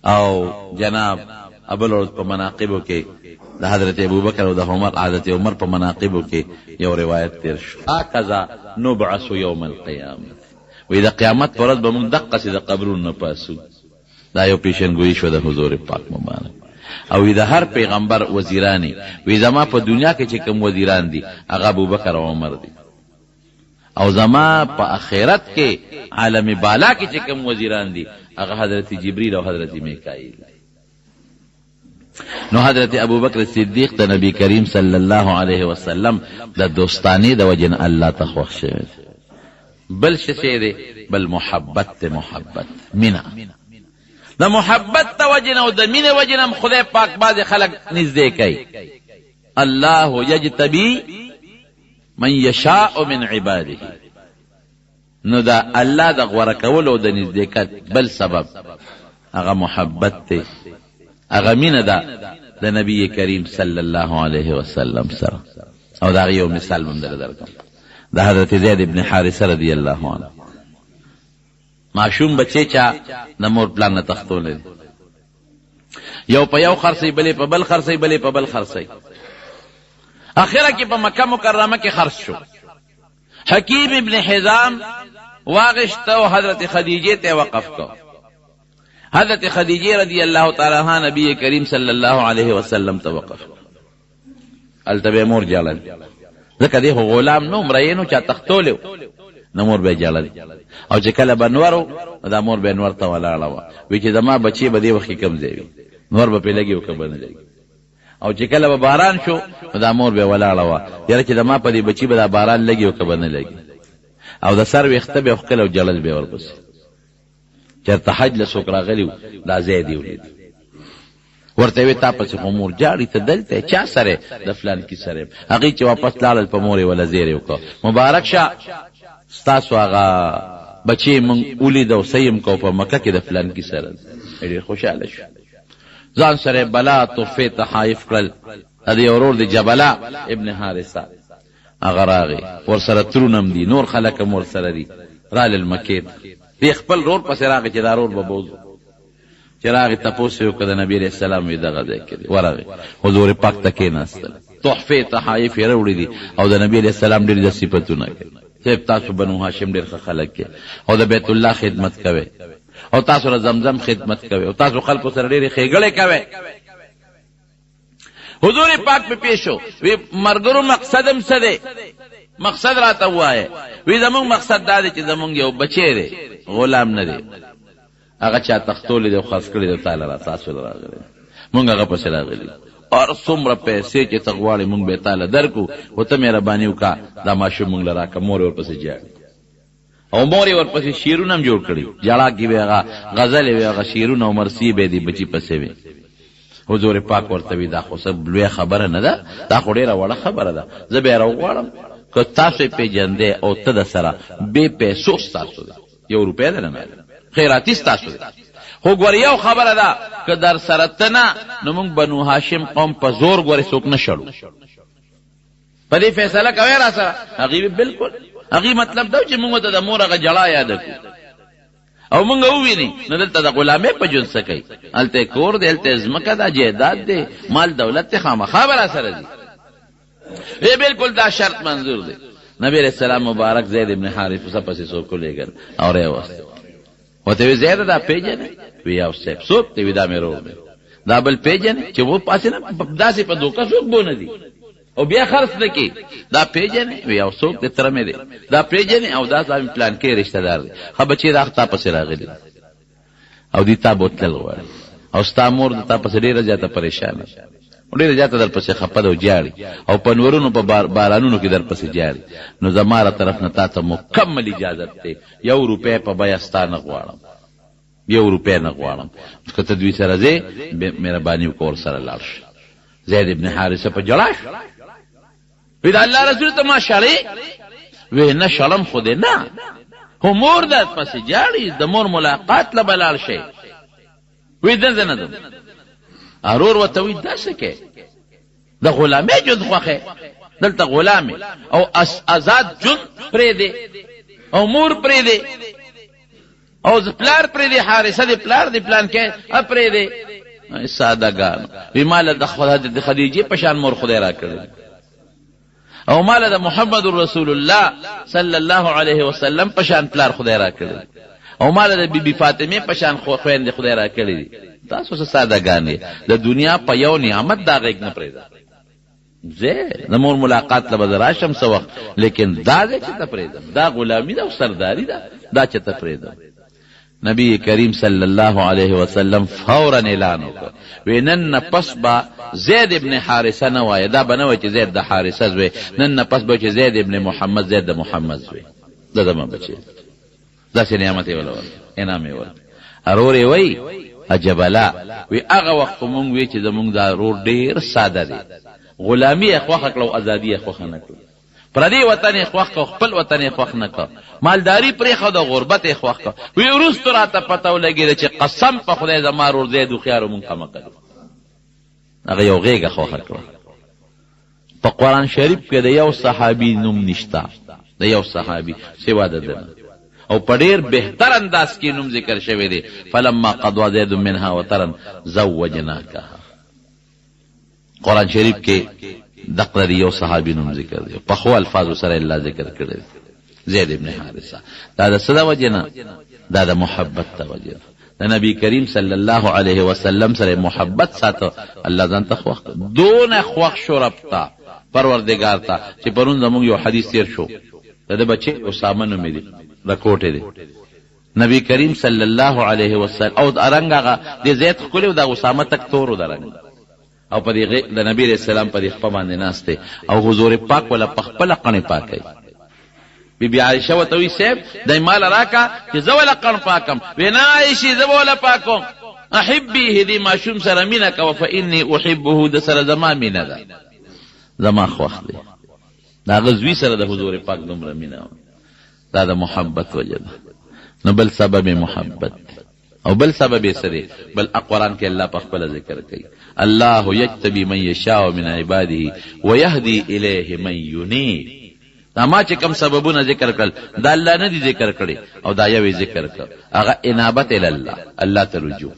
او جناب ابل ورځ په مناقبو کې د حضرت ابوبکر او د حضرت عمر په مناقبو کې یو روایت تیر شو، هکذا نبعث یوم القیامه، وی د قیامت پر ورځ به موږ دقسې د قبرونو نه پاسو. دا یو پیشنګویي شو د حضور پاک مبارک. او وی د هر پیغمبر وزیرانی، وی زما په دنیا کې چې کوم وزیران دي هغه ابوبکر او عمر دي، او زما په آخرت کې عالم بالا کې چې کوم وزیران دي هغه حضرت جبریل او حضرت میکائیل. نو حضرت ابوبکر صدیق د نبی کریم صلی الله علیه وسلم د دوستانی د وجن الله ته خوښ شوی. بل څه دی؟ بل محبت، محبت مینا د محبت د وجن او د مینې وجنم خدای پاک بعض خلک نږدې کوي. الله یجتبی من یشاء من عباده. نو دا الله د غوره کولو د نزدېکت بل سبب هغه محبت ته هغه مینه ده د نبی کریم صلی الله علیه وسلم سره. او دا یو مثال مونږ درکوم د حضرت زید ابن حارثه رضی الله عنه. معشوم بچی چا د مور پلان نه تختول یو په یو خرڅي بلې په بل خرڅي بلې په بل خرڅي. اخره کې په مکه مکرمه کې خرڅ شو. حکیم ابن حزام واغشت او حضرت خدیجه ته وقف کو. حضرت خدیجه رضی الله تعالی عنها نبی کریم صلی الله علیه وسلم ته وقف التبه مور جلل ځکه دی غلام نو مرینو چا تختولیو نو مور به جلل او چې کله بنورو دا مور به انور ته ولاړه و وی چې زما بچي به دی وخت کم ځای نور به پیلګي او کبه نه لګي او چې کله به باران شو دا مور به ولاړه و یاره چې زما په دې بچي به دا باران لګي او کبه نه لګي او د سر وخته به خپل او جلل به ورپسې چرته حج له سوکرا غلیو دا زیدی ولید ورته وی تاسو امور جاری ته دلته چا سره د فلان کی سره هغه چې واپس لاړل په مور ولا زیر وکړه مبارک شه تاسو هغه بچی مونږ ولید او سیم کو په مکه کې د فلان کی سره ډېر خوشاله شو ځان سره بلا توفه تحایف کړل د اورور د جبلا ابن حارثه هغه راغی ور سره ترونم دي نور خلک مور سره دي رال المکید دی خپل رور پس راغی چې دا رور به بوز چې راغی تاسو یو کده نبی علیہ السلام وی دغه ځای کې ورغی حضور پاک ته کېناستل تحفه تحایف یې وروړي دي او د نبی علیہ السلام ډېر صفاتونه کوي چې تاسو بنو هاشم ډېر خلک کې او د بیت الله خدمت کوي او تاسو ر زمزم خدمت کوي او تاسو خلکو سره ډېر خېګړې کوي. حضور پاک په پیښو وی مرګرو مقصدم څه دی مقصد راته وایي وی زمونږ مقصد دا دی چې زمونږ یو بچی دی غلام نه دی هغه چا تختول دی خاص کړی دی تعالی را تاسو راغلی مونږ هغه پسې راغلی اور څومره پیسې چې تغواړي مونږ به تعالی درکو او ته مهرباني وکا دا ماشوم مونږ لرا کا مور ور پسې جاړي او مور ور پسې شیرونه هم جوړ کړی جړه کې به هغه غزل وی هغه شیرونه او مرسی به دی بچی پسې وی. حضور پاک ورته وی دا خو سب لوی خبره نه ده دا خو ډیره وړه خبره ده زه به راوغواړم که تاسو پیژندې او ته د سره به پیسو تاسو ده یو روپیا ده نه خیراتی تاسو ده خو ګور یو خبره ده که در سره تنه نو موږ بنو هاشم قوم په زور ګورې څوک نه شړو په دې فیصله کوي را سره هغه بالکل هغه مطلب دا چې موږ ته د مور هغه جړه یاد کړو او موږ وویني نو دلته د غلامې په جون سکی الته کور دی الته زمکه دا جیداد دی مال دولت ته خامخا بر سره دی ای بالکل دا شرط منظور دی. نبی علیہ السلام مبارک زید ابن حارثه پسې سو کو لګل اور یې واسطه وته زید دا پیجن وی او سپ سوپ ته ودا مې رو دا بل پیجن چې وو پاسه نه داسې په دوکا سوق بونه دي او بیا خرڅ دکی دا پیجن وی او سوق د تر مې دي دا پیجن او دا ځم پلان کې رشتہ دار دي خو بچی دا خطا پسې راغلی او دي تا بوتل غواړي او ستا مور د تا پسې ډیره زیاته پریشان ډیره زیاته در پسې خپد او جاړي او پنورونو په بارانونو کې در پسې جاړي نو زماره طرف نه تا ته مکمل اجازه ته یو روپے په بیا ستانه غواړم یو روپے نه غواړم که ته دوی سره زه مهرباني وکور سره لاړ زید ابن حارثه په جړاش وی دا الله رسول ته ما شړې وی نه شلم خو دې نه هو مور د پسې جاړي د مور ملاقات له بلال شي وی دنه نه ارور وتوی داسکه د غلامې جون خوخه دلته غلامې او آزاد جون پرې دی او مور پرې دی او پلار پرې دی حارثه دی پلار دی پلان کې پرې دی سادهګان وی مال د خدیجه پشان مور خدای را کړل او مال د محمد رسول الله صلی الله علیه وسلم پشان پلار خدای را کړل او مال د بیبي فاطمه پشان خويند خدای را کړی تاسو څه سادهګان د دنیا په یو نعمت دا غیږ نه پرېدا زه د مور ملاقات له بدراشم سو وخت لیکن دا چې ته پرېدا دا غلامی دا سرداری دا چې ته پرېدا. نبی کریم صلی الله علیه وسلم فورا اعلان وکړ وینن پس با زید ابن حارثه نه وای دا بنوي چې زید د حارثه زوی نن پس به چې زید ابن محمد زید د محمد زوی دا زما بچي دا سي نعمت ولول انعام ول ارور وی عجبلا وی هغه وخت مونږ وی چې زمونږ دا رور ډیر ساده دي غلامی اخوخه کلو ازادي اخوخه نه کړو پردی وطن یې خوښ کو، خپل وطن یې خوښ نه کو، مالداري پرېښوده، غربت یې خوښ کو. وی وروستو راته پته ولګېده چې قسم په خدای زما ورور زید هوښیار و، مونږ کمه کړو. هغه یو غېږه خوښه کړه. په قرآن شریف کې د یو صحابي نوم نشته، د یو صحابي سوا د ده، او په ډېر بهتر انداز کې نوم ذکر شوی دی. فلما قضا زید منها وطرا زوجناکها. قرآن شریف کې دقه یو صحابي نوم ذکر دی، په خو الفاظو سره الله ذکر کړی دی، زید ابن حارثه. دا د څه د وجې نه؟ دا د محبت د وجې نه. د نبی کریم صلی الله علیه وسلم سره محبت ساته، الله ځان ته خوښ کړ. دونه خوښ شو رب ته، پروردګار ته، چې پرون زموږ یو حدیث تیر شو، د ده بچې اسامه نومې دی، د کوټې دی. نبی کریم صلی الله علیه وسلم او رنګ هغه د زید ښکلی و، د اسامه تک تور و د رنګ، او په د نبی علیه السلام په دې خپه باندې ناست دی، او حضور پاک ولا په خپله قڼې پاکوي. بی عائشه ورته وایي صاحب دی مال راکه چې زه وله قڼ پاکم. وی نه عایشې زه به وله پاکوم. احبیه دې ماشوم سره مینه کوه، فانی احبه، د سره زما مینه ده، زما خوښ دی. د هغه زوی سره د حضور پاک دومره مینه، دا د محبت وجه ده. نو بل سبب محبت او بل سبب یې څه دی؟ بل قرآن کې الله په خپله ذکر کوي، الله یجتبی من یشاء من عباده ویهدی الیه من ینیب. دا ما چې کوم سببونه ذکر کړل دا الله نه دي ذکر کړي، او دا یو ذکر کړ، هغه انابت الی الله ته رجوع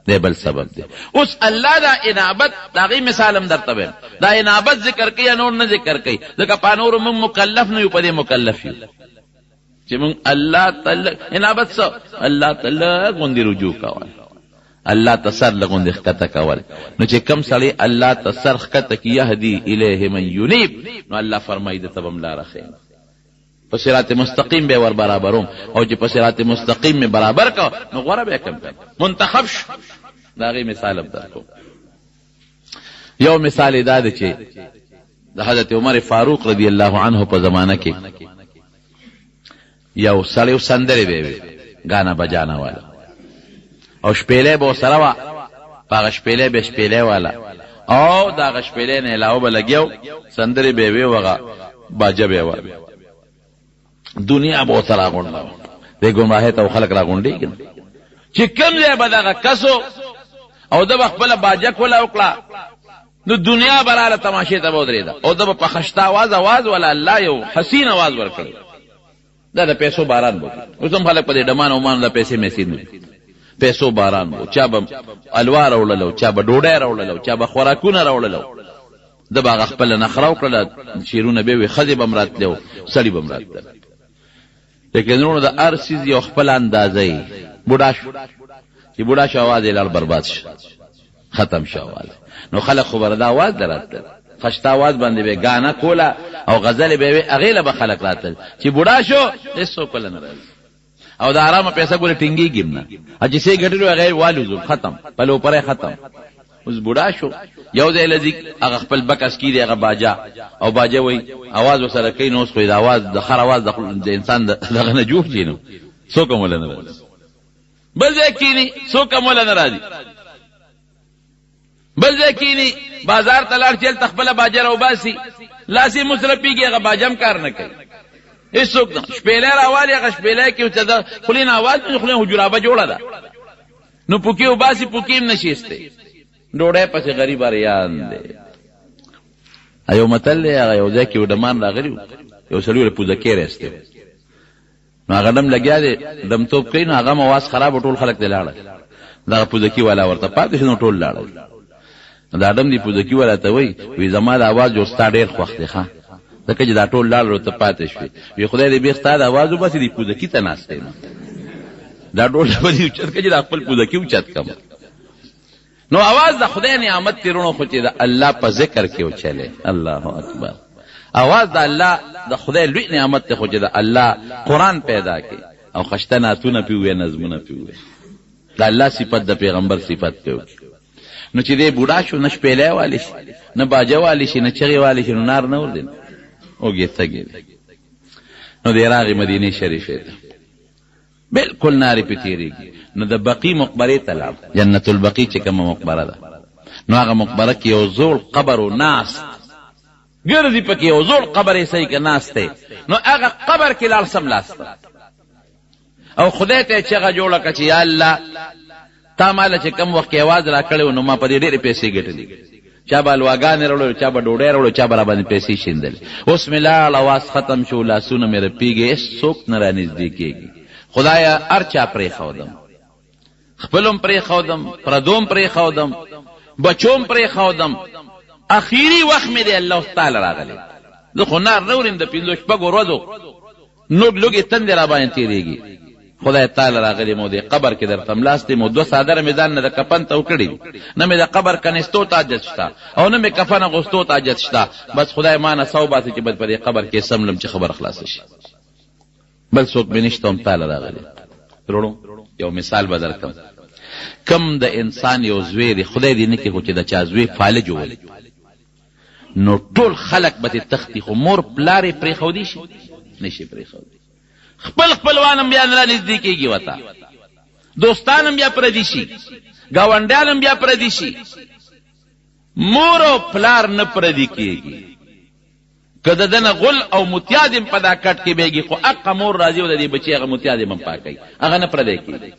دی، بل سبب دی. اوس الله دا انابت دا غي مثال هم درته وایم، دا انابت ذکر کوي نور نه ذکر کوي، ځکه په نور موږ مکلف نه یو، په دې مکلف یو چې موږ الله تعالی انابت سو الله تعالی غوندې رجوع کول، الله تسر لغوندې ښکته کول. نو چې کم سړی الله تسر ښکته کی یهدی الیه من ینیب، نو الله فرمایي د تبم لاره ښیم، په صراط مستقیم به ور برابروم، او چې په صراط مستقیم می برابر کو نو غوړه به کم منتخب شو. دا غي مثال درکو. یو مثال دا دی چې د حضرت عمر فاروق رضی الله عنه په زمانہ کې یو سړی سندرې به غانا بجانا والا، او شپېلې به سره وا، هغه شپېلې به شپېلې والا، او دا هغه شپېلې نه علاوه به لګیو سندرې به وي، وغه باجه به و، دنیا به سره غونډه د ګمراهۍ ته خلک را غونډېږي. چې کوم ځای به دغه کسو او د خپل باجه کوله وکړه، نو دنیا براله تماشې ته به ودرېده، او د په خشته आवाज ولا الله یو حسین आवाज ورکړ، دا د پیسو باران بو. اوس هم خلک په دې ډمان او مان د پیسې میسین نه، پیسو باران بو، چا به الوار وړلو، چا به ډوډۍ راوړلو، چا به خوراکونه راوړلو، د باغ خپل نخرو کړل، شیرونه به وي، خځې به مراتلو، سړي به مراتل. لیکن نو د ارسیز یو خپل اندازې بوډا شو، چې بوډا شو आवाज یې لړ برباد شو، ختم شو आवाज. نو خلک خبر دا आवाज دراتل، خشتا आवाज باندې به غانا کولا او غزل به اغیله به خلک راتل، چې بوډا شو هیڅ کول نه راځي، او دا آرامه پیسې ګورې ټینګي ګمنه، اجي سي ګټلو هغه والو ختم، پلو پره ختم. اوس بوډا شو، یو ځای لذي هغه خپل بکس کی دی، هغه باجا، او باجا وای आवाज وسره کوي، نو اوس خو دا आवाज د خر आवाज د انسان دغه نه جوړ شي، نو څوک مولا نه راځي، بل ځای کینی څوک مولا نه راځي، بل ځای کینی بازار ته لاړ چل تخپل باجا راو باسي، لاسي مصرفيږي، هغه باجم کار نه کوي، هیڅوک نه. شپېلې راوالي، هغه شپېلې کې چې دا خلین आवाज نه خلین حجرابه جوړه ده، نو پوکي وباسي، پوکیم نشيسته، ډوډۍ پسې غریب اریان دی. ایو متل هغه یو ځای کې ودمان راغلی، یو سړی له پوزه کې راسته، نو هغه دم لګیا دی، دم توپ کوي، نو هغه مواز خراب، ټول خلک دی لاړل، دا پوزه کې والا ورته پاتې شنو ټول لاړل. دا دم دی پوزه کې والا ته وی زما د आवाज جو ستا ډېر خوښ دی، ښا ځکه چې دا ټول لاړل ته پاتې شوی، وی خدای دې به ستا د आवाज وباسي، دی پوزه کې ته ناشته، دا ټول به دې چت کې دا خپل پوزه کې اوچت کم. نو आवाज د خدای نعمت تیرونو خو چې د الله په ذکر کې وچلې، الله اکبر. आवाज د الله د خدای لوی نعمت ته خو چې د الله قران پیدا کړي، او خشتناتونه پیوې، نظمونه پیوې، د الله صفت د پیغمبر صفت پیوې. نو چې دې بوډا شو، نه شپېلې والی شي، نه باجه والی شي، نه چغې والی شي، نو نار نه وردین اوږې تګې. نو دې راغی مدینه شریفه ته، بالکل ناری پې تېرېږي. نو د بقی مقبره ته لاړ، جنت البقی چې کومه مقبره ده، نو هغه مقبره کې یو زوړ قبر و ناست، ګرځي پکې یو زوړ قبر یې صحیح کې ناست دی، نو هغه قبر کې لاړ سملاسته او خدای ته چغه جوړه کړه چې یا الله تا ماله چې کم وخت کې اواز را کړی نو ما په دې ډېرې پیسې ګټلې، چا به الواګانې راوړل، چا به ډوډۍ راوړل، چا به را باندې پیسې شیندلې. اوس مې لاړ اواز ختم شو، لاسونه مې رپېږي، هېڅوک نه را نږدې کېږي. خدایه هر چا پرېښودم، خپلم پرېښودم، پردوم پرېښودم، بچوم پرېښودم، اخیری وخت مې دی الله تعالی راغلی. زه خو نار نه وریم د 5-6 ورځو نوږ لوږې تندې را باندې تېرېږي. خدای تعالی راغلی مو دې قبر کې درته ملاستې مو 2 څادره مې ځان نه د کفن ته وکړي، نه مې د قبر کنېستو ته حاجت شته او نه مې کفن اغوستو ته حاجت شته. بس خدای ما نه سو باسي چې بد په دې قبر کې سملم چې خبر خلاصه شي، بل څوک مې نشته. هم تعالی راغلی. وروڼو یو مثال به درکړم. کم د انسان یو زوی دی، خدای دې نه کړي خو چې د چا زوی فالج وولي، نو ټول خلق به تختی، خو مور پلار یې پرېښودی شي؟ نشي پرېښودی. خپل خپلوانم بیا نه را نږدې کېږي ورته، دوستانم بیا پردي شي، ګاونډیانم بیا پردي شي، مور او پلار نه پردي کېږي. که د دنه غل او متیاد هم په دا کټ کې بیږي، خو حقه مور راځي او د دې بچي هغه متیاد هم پاکوي، هغه نه پردی کېږي.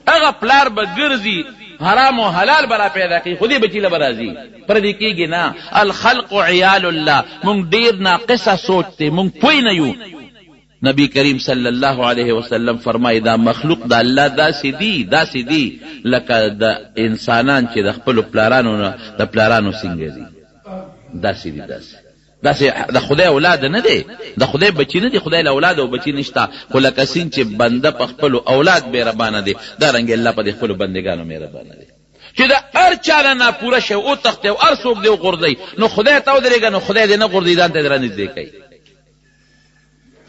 هغه پلار به ګرځي حرام او حلال برا پیدا کوي، خو دې بچي له به راځي، پردی کېږي نه. الخلق عیال الله. مونږ ډېر ناقصه سوچ دی، مونږ پوه نه یو. نبی کریم صلی الله علیه وسلم فرمایي دا مخلوق د الله داسې دی لکه د انسانان چې د خپلو پلارانو نه د پلارانو څنګه دي، داسې د خدای اولاد نه دی، د خدای بچی نه دی، خدای له اولاد او بچی نشته، خو لکه څنګه چې بنده په خپلو اولاد مهربانه دی، دارنګې الله په دې خپلو بندګانو مهربانه دی. چې د هر چا نه ناپوره شی وتښتي او هر څوک دې وغورځوي، نو خدای ته ودرېږه، نو خدای دې نه غورځوي، ځان ته دې رانږدې کوي،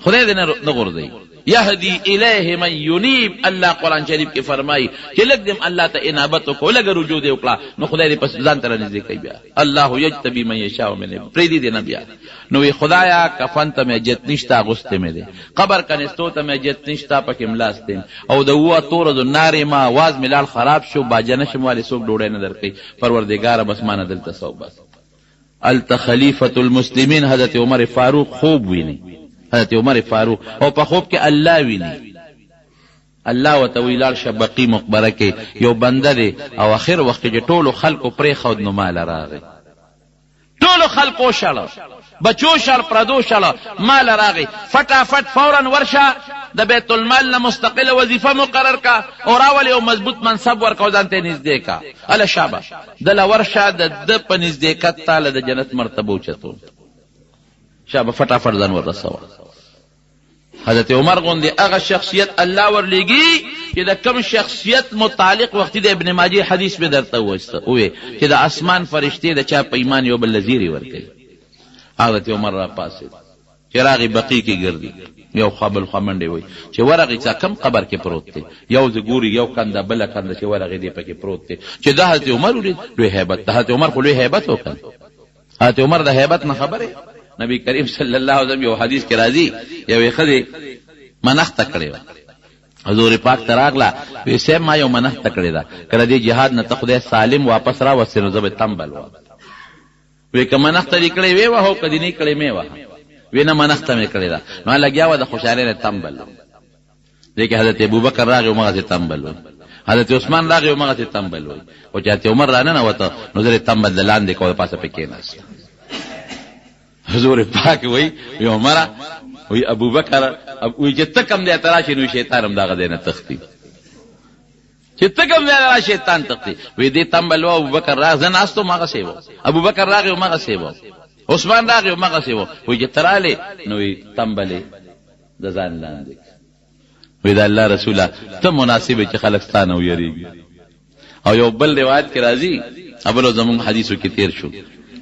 خدای دې نه غورځوي. یهدی الیه من ینیب. الله قرآن شریف کې فرمایي چې لږ دې الله ته انابت وکړو، لږ رجوع دې وکړه، نو خدای دې پس ځان ته رانږدې کوي. بیا الله یجتبی من یشاء من عباده. پرېږدي دې نه بیا. نو وی خدایا کفن ته مې حاجت نشته، اغوستې مې دی، قبر کنېستو ته مې حاجت نشته، پکې ملاستې او د 2 ورځو نارې ما آواز مې لاړ خراب شو، باجه نه شم والې څوک ډوډۍ نه درکوي. پروردګاره بس ما نه دلته سو بس. هلته خلیفة المسلمین حضرت عمر فاروق خوب ویني، حضرت عمر فاروق، او په خوب کې الله ویني. الله ورته وی لاړ شه بقي مقبره کې یو بنده دی، او اخر وخت کې ټولو خلکو پرېښود نو مال راغی، ټولو خلکو شړه، بچو شړ، پردو شړه، مال راغی. فټافټ فورا ورشه د بیت المال نه مستقله وظیفه مقرر کا او راولې او مضبوط منصب ورکو، ځان ته نږدې کا. اله شابه دله ورشه د په نږدېکت تاله د جنت مرتبه اوچتو، شابه فټافټ ځان ورسوه. حضرت عمر غوندې هغه شخصیت الله ورلیږي چې د کم شخصیت متعلق وختي د ابن ماجه حدیث به درته ووایي چې د اسمان فرشتې د چا په ایمان یو بل زیری ورکوي. حضرت عمر را پاسېد چې راغی بقي کې ګرځي، یو خوا بل خوا منډې وایي چې ورغی چې کم قبر کې پروت دی، یو زه ګوري یو کنده بله کنده چې ورغی دی پکې پروت دی. چې د حضرت عمر ولید لوی هیبت، د حضرت عمر خو لوی هیبت وکړ. حضرت عمر د هیبت نه خبره. نبی کریم صلی الله علیه وسلم یو حدیث کې راځي یوې ښځې منښته کړې وه، حضور پاک ته راغله، وی صاحب ما یو منښته کړې ده، کله دې جهاد نه ته خدای سالم واپس راوستې نو زه به تمبل وم. وی که منښته دې کړې وې وه او که دې نه کړې مې وه، وی نه منښته مې کړې ده. نو لګیا وه د خوشحالۍ نه تمبل و. دې کې حضرت ابوبکر راغی همغسې تمبل وی، حضرت عثمان راغی همغسې تمبل وی، او چې حضرت عمر راننوته نو زه تمبل د لاندې کو د پاسه پې کېناست. حضور پاک وی عمره وی ابوبکر وی چې ته کم دی ته راشې نو شیطان هم دغه دی نه تښتي، چې ته کم دی را شیطان تښتي. وی دې تمبل و ابوبکر راغ، زه ناست وم هغسې و، ابوبکر راغی همغسې و، عثمان راغی همغسې و. وی چې ته رالې نو وی تمبلې د ځان لاندې. وی د الله رسوله ته مناسب چې خلک ستا نه ویریږي. او یو بل روایت کې راځي، ابلو زمونږ حدیثو کې تیر شو،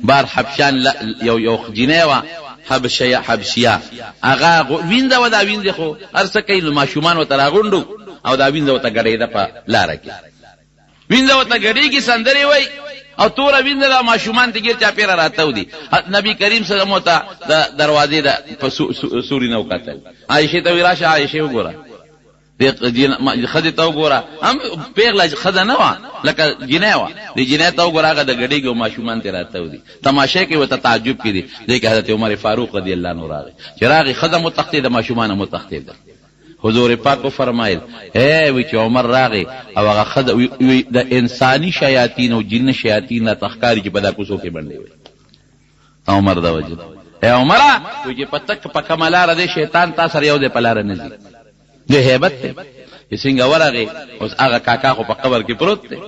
بار حبشان یو جنې وه حبشیه، هغه وینځه وه، دا وینځې خو هر څه کوي نو ماشومان ورته راغونډو او دا وینځه ورته ګډېده په لاره کې، وینځه ورته ګډېږي، سندرې وایي او توره وینځه ده، ماشومان ته ګیر چاپېره راته دي. نبي کریم صلی الله علیه وسلم ورته د دروازې په سوري نه وکتل. عایشې ته وی راشه، عایشې وګوره خزه ته وګوره هم پیغله خزه نه وه لکه جنۍ وه د جنۍ ته وګوره هغه د ګډېږي او ماشومان ترې راته ودي تماشې کوي ورته تعجب کې دي دی کې حضرت عمر فاروق رضی الله عنه راغی چې راغی خزه متختېده ماشومانه متختېده حضور پاک فرمایل وی چې عمر راغی او هغه خزه د انساني شیاطین او جن شیاطین نه تخکاری چې په دا کوڅو کې بندې وي عمر دا وجه عمره وی چې پتک په کمالاره دی شیطان تا سره یو دی په لاره نه ځي د هیبت دی چې څنګه ورغی اوس هغه کاکا خو په قبر کې پروت دی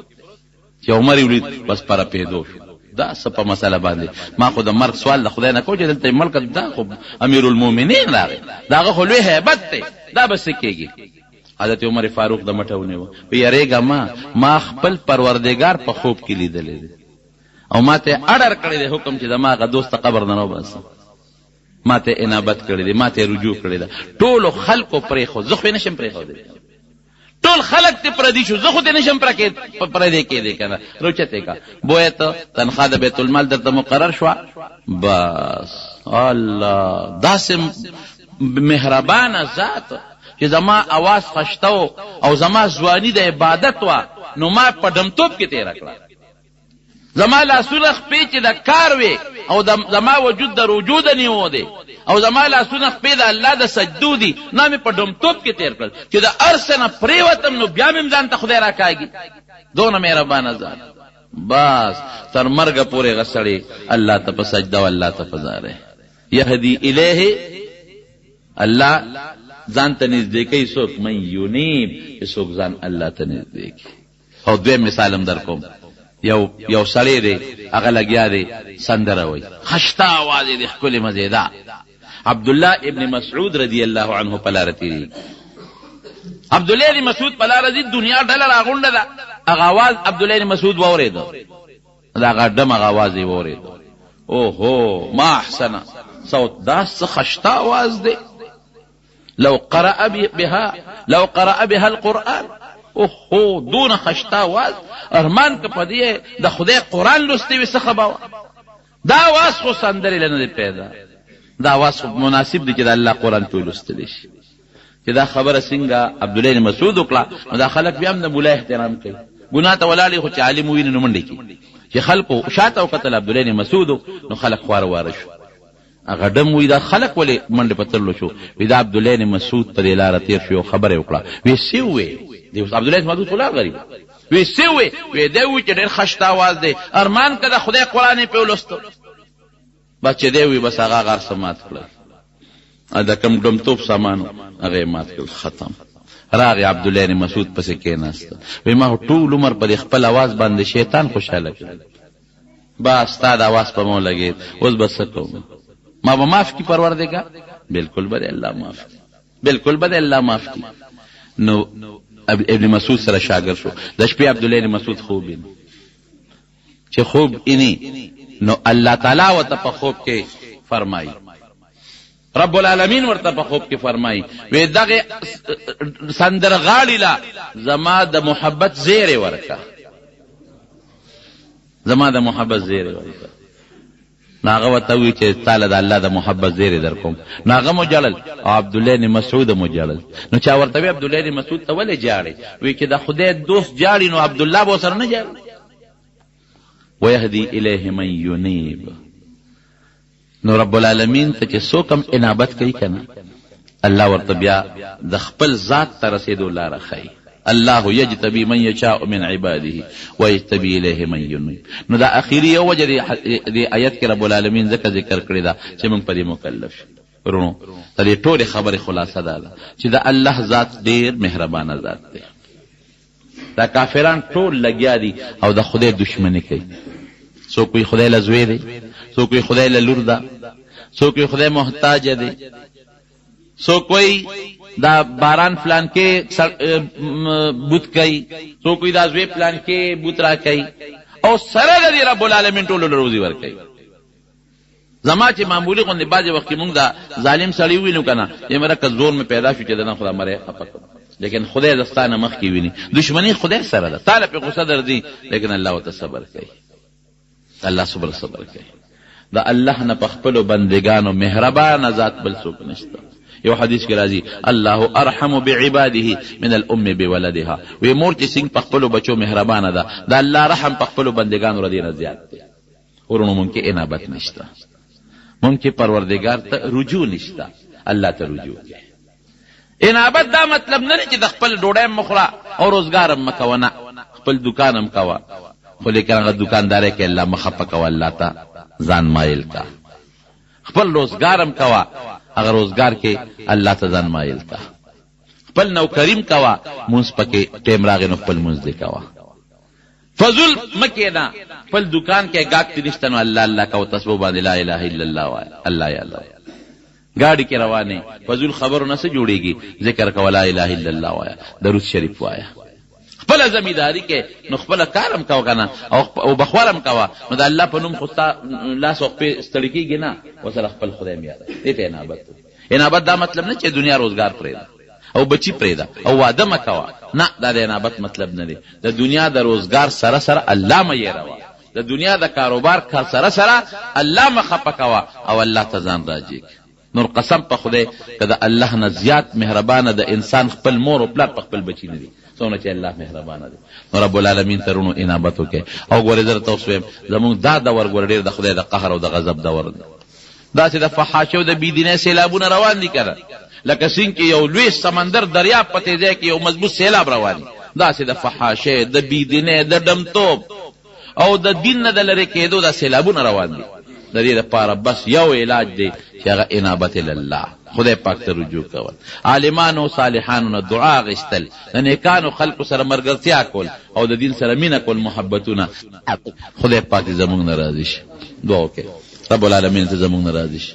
چې عمر یې ولید بس پر پیدو شو دا څه په مسله باندې ما خو د مرګ سوال د خدای نه کو چې دلته ملک دا خو امیر المؤمنین راغی دا هغه خو لوی هیبت دی دا بس کېږي حضرت عمر فاروق د مټه ونیو وی یریږه ما خپل پروردګار په خوب کې لیدلی دی او ما ته اډر کړی دی حکم چې زما هغه دوست قبر نه وباسم ما ته انابت کړی دی ما ته رجوع کړی ده ټولو خلکو پرېښود زه خو یې نشم پرېښودی ټول خلک ته پردي شو زه خو دې نشم پردی کېدی که نه روچتې کا بویه ته تنخوا د بیت المال درته مقرر شوه بس الله داسې مهربانه ذات چې زما اواز خشته او زما ځواني د عبادت وه نو ما په ډمتوب کې تېره کړه زما لاسونه خپې چې د کار وې او زما وجود د رجوع د نیو دی او زما لاسونه خپې د الله د سجدو دي نه مې په ډمتوب کې تېر کړل چې د هر څه نه پرېوتم نو بیا مې ځان ته خدای راکاږي دونه مهربانه ذات بس تر مرګه پورې هغه سړی الله ته په سجده او الله ته په زاره یهدي الیه الله ځان ته نږدې کوي څوک من یونیب چې څوک ځان الله ته نږدې کوي او دویم مثال هم در کوم یو سړی دی هغه لګیا دی سندره وایي خشته اواز یې دی ښکلې مزېدار عبدالله ابن مسعود رضی الله عنه په لاره تېرېږي عبدالله ابن مسعود په لاره ځي دنیا ډله راغونډه ده هغه اواز عبدالله ابن مسعود واورېده د هغه ډم هغه اواز یې واورېده اوهو ما احسنه صوت دا څه خشته اواز دی لو قرأ بها القرآن اوهو دون خشته اواز ارمان که په دې د خدای قرآن لوستی وي څه خبره دا اواز خو سندرې له نه دی پیدا دا اواز خو مناسب دی چې د الله قرآن پې لوستلی شي چې دا خبره څنګه عبدالله بن مسعود وکړه نو دا خلک بیا هم د مولا احترام کوي ګناه ته ولاړې خو چې عالم وویني نو منډې کوي چې خلکو شاته وکتل عبدالله بن مسعود نو خلک خواره واره شو هغه ډم وی دا خلک ولې منډې په ترلو شو وی دا عبدالله بن مسعود په دې لاره تېر شو خبره وکړه وی څه ووې عبدالله بن مسعود خو لا غریب وی څه ووې وی دی وی چې ډېر خشته اواز دی ارمان که د خدای قرآن یې پې ولوستو بس چې دی وی بس هغه هغه هر څه مات کړل دا کم ډمتوب سامانو هغه یې مات کړل ختم راغی عبدالله بن مسعود پسې کېناسته وی ما ټول عمر په خپل اواز باندې شیطان خوشحاله کړل بس ستا د اواز په مو لګېد اوس به څه کوم ما به معاف کی پروردگار بالکل به الله معاف کی بالکل به الله معاف کی نو ابن مسعود سره شاګر شو د شپې عبدالله بن مسعود خوب ویني چې خوب اینی نو الله تعالی ورته په خوب کې فرمایي رب العالمین ورته په خوب کې فرمایي وی دغه سندرغاړي لا زما د محبت زیره ورکا زما د محبت زیره ورکا ناغه ورته وی چې تعالی د الله د محبت زیره در کوم ناغه مو جلل او عبدالله بن مسعود مو جلل نو چا ورته وی عبدالله بن مسعود ته ولې جاړي وی چې د خدای دوست جاړي نو عبدالله به سره نه جاړي ويهدي الیه من ينيب نو رب العالمین ته چې څوک هم انابت کوي کنه الله ورته بیا د خپل ذات ته رسیدو لاره ښیي الله یجتبی من یشاء من عباده ویجتبی الیه من ینیب نو دا اخیری یو وجه دی آیت کې رب العالمین ځکه ذکر کړی دا چې موږ پرې مکلف شو ورونو د دې ټولې خبرې خلاصه ده چې د الله ذات ډېر مهربانه ذات دی دا کافران ټول لګیا دي او د خدای دشمنی کوي څوک وایي خدای له زوی دی څوک وایي خدای له لور ده څوک وایي خدای محتاج دی څوک وایي دا باران فلان کې بوت کوي څوک وایي دا زوی فلان کې بوت را کوي او سره د دې رب العالمین ټولو له روزي ورکوي زما چې معمولي غوندې بعضې وخت کې مونږ دا ظالم سړي ووینو که نه چې مره که زور مې پیدا شو چې دنه خدا مری خفه کړم لیکن خدای د ستا نه مخکې ویني دشمني خدای سره ده تا له پې غصه درځي لیکن الله ورته صبر کوي الله صبر کوي د الله نه په خپلو بندګانو مهربانه ذات بل څوک نشته یو حدیث کې راځي الله ارحم بعباده من الام بولدها، وی مور چې څنګه په خپلو بچو مهربانه ده، د الله رحم په خپلو بندګانو ردی نه زیات دی. ورونو مونږ کې انابت نشته، مونږ کې پروردګار ته رجوع نشته، الله ته رجوع دی. انابت دا مطلب نه چې د خپل ډوډۍ مخوره او روزګار مکوه، نه خپل دکان هم کوه، خو لیکن هغه دکاندارۍ کې الله مخه پکوه، الله ته ځان مایل کا. خپل روزګار هم کوه، هغه روزګار کې الله ته ځان مایل کا. خپل نوکریم کوه، مونځ پکې ټیم راغی نو خپل مونځ دې کوه. فضل مکې نه خپل دکان کې ګاګ تی نشته نو الله الله کوه، تسبیح باندې لا اله الا الله وایه، الله یا الله. گاڑی کې روانه فضل خبرو نه څه جوړیږي، ذکر کوه لا اله الا الله وایه، درود شریف وایه. خپل زمیداری کې نو خپل کارم کوه کنه او بخوالم کوه، نو د الله په نوم خو لاس او په ستړي کېږي نه، وسره خپل خدای مې یاد دې ته انابت. انابت دا مطلب نه چې دنیا روزګار پرېږده او بچی پرېږده او واده مه کوه، نه دا د انابت مطلب نه دی. د دنیا د روزګار سره سره الله مه یېروه، د دنیا د کاروبار سره سره الله مه خفه کوه او الله ته ځان راجېږي. نور قسم په خدای که د الله نه زیات مهربانه د انسان خپل مور او پلار په خپل بچی نه دي، څومره چې الله مهربانه دی. نو رب العالمین ترونو انابت وکړي. او ګورې زه درته اوس وایم زمونږ دا دور ګوره ډېر د خدای د قهر او د غضب دور دی. داسې د فحاشۍ او د بېدینۍ سیلابونه روان دي که نه، لکه سیند کې یو لوی سمندر دریاب په تې ځای کې یو مضبوط سیلاب روان دي. داسې د فحاشۍ، د بېدینۍ، د ډمتوب او د دین نه د لرې کېدو دا سیلابونه روان دي. د دې لپاره بس یو علاج دی چې هغه انابت الله، خدای پاک ته رجوع کول، عالمانو صالحانو نه دعا غشتل، د نیکانو خلقو سره مرګرتیا کول او د دین سره مینه کول، محبتونه. خدای پاک زمونږ نه راضي شي. دعا وکړئ رب العالمین ته زمونږ نه راضي شي.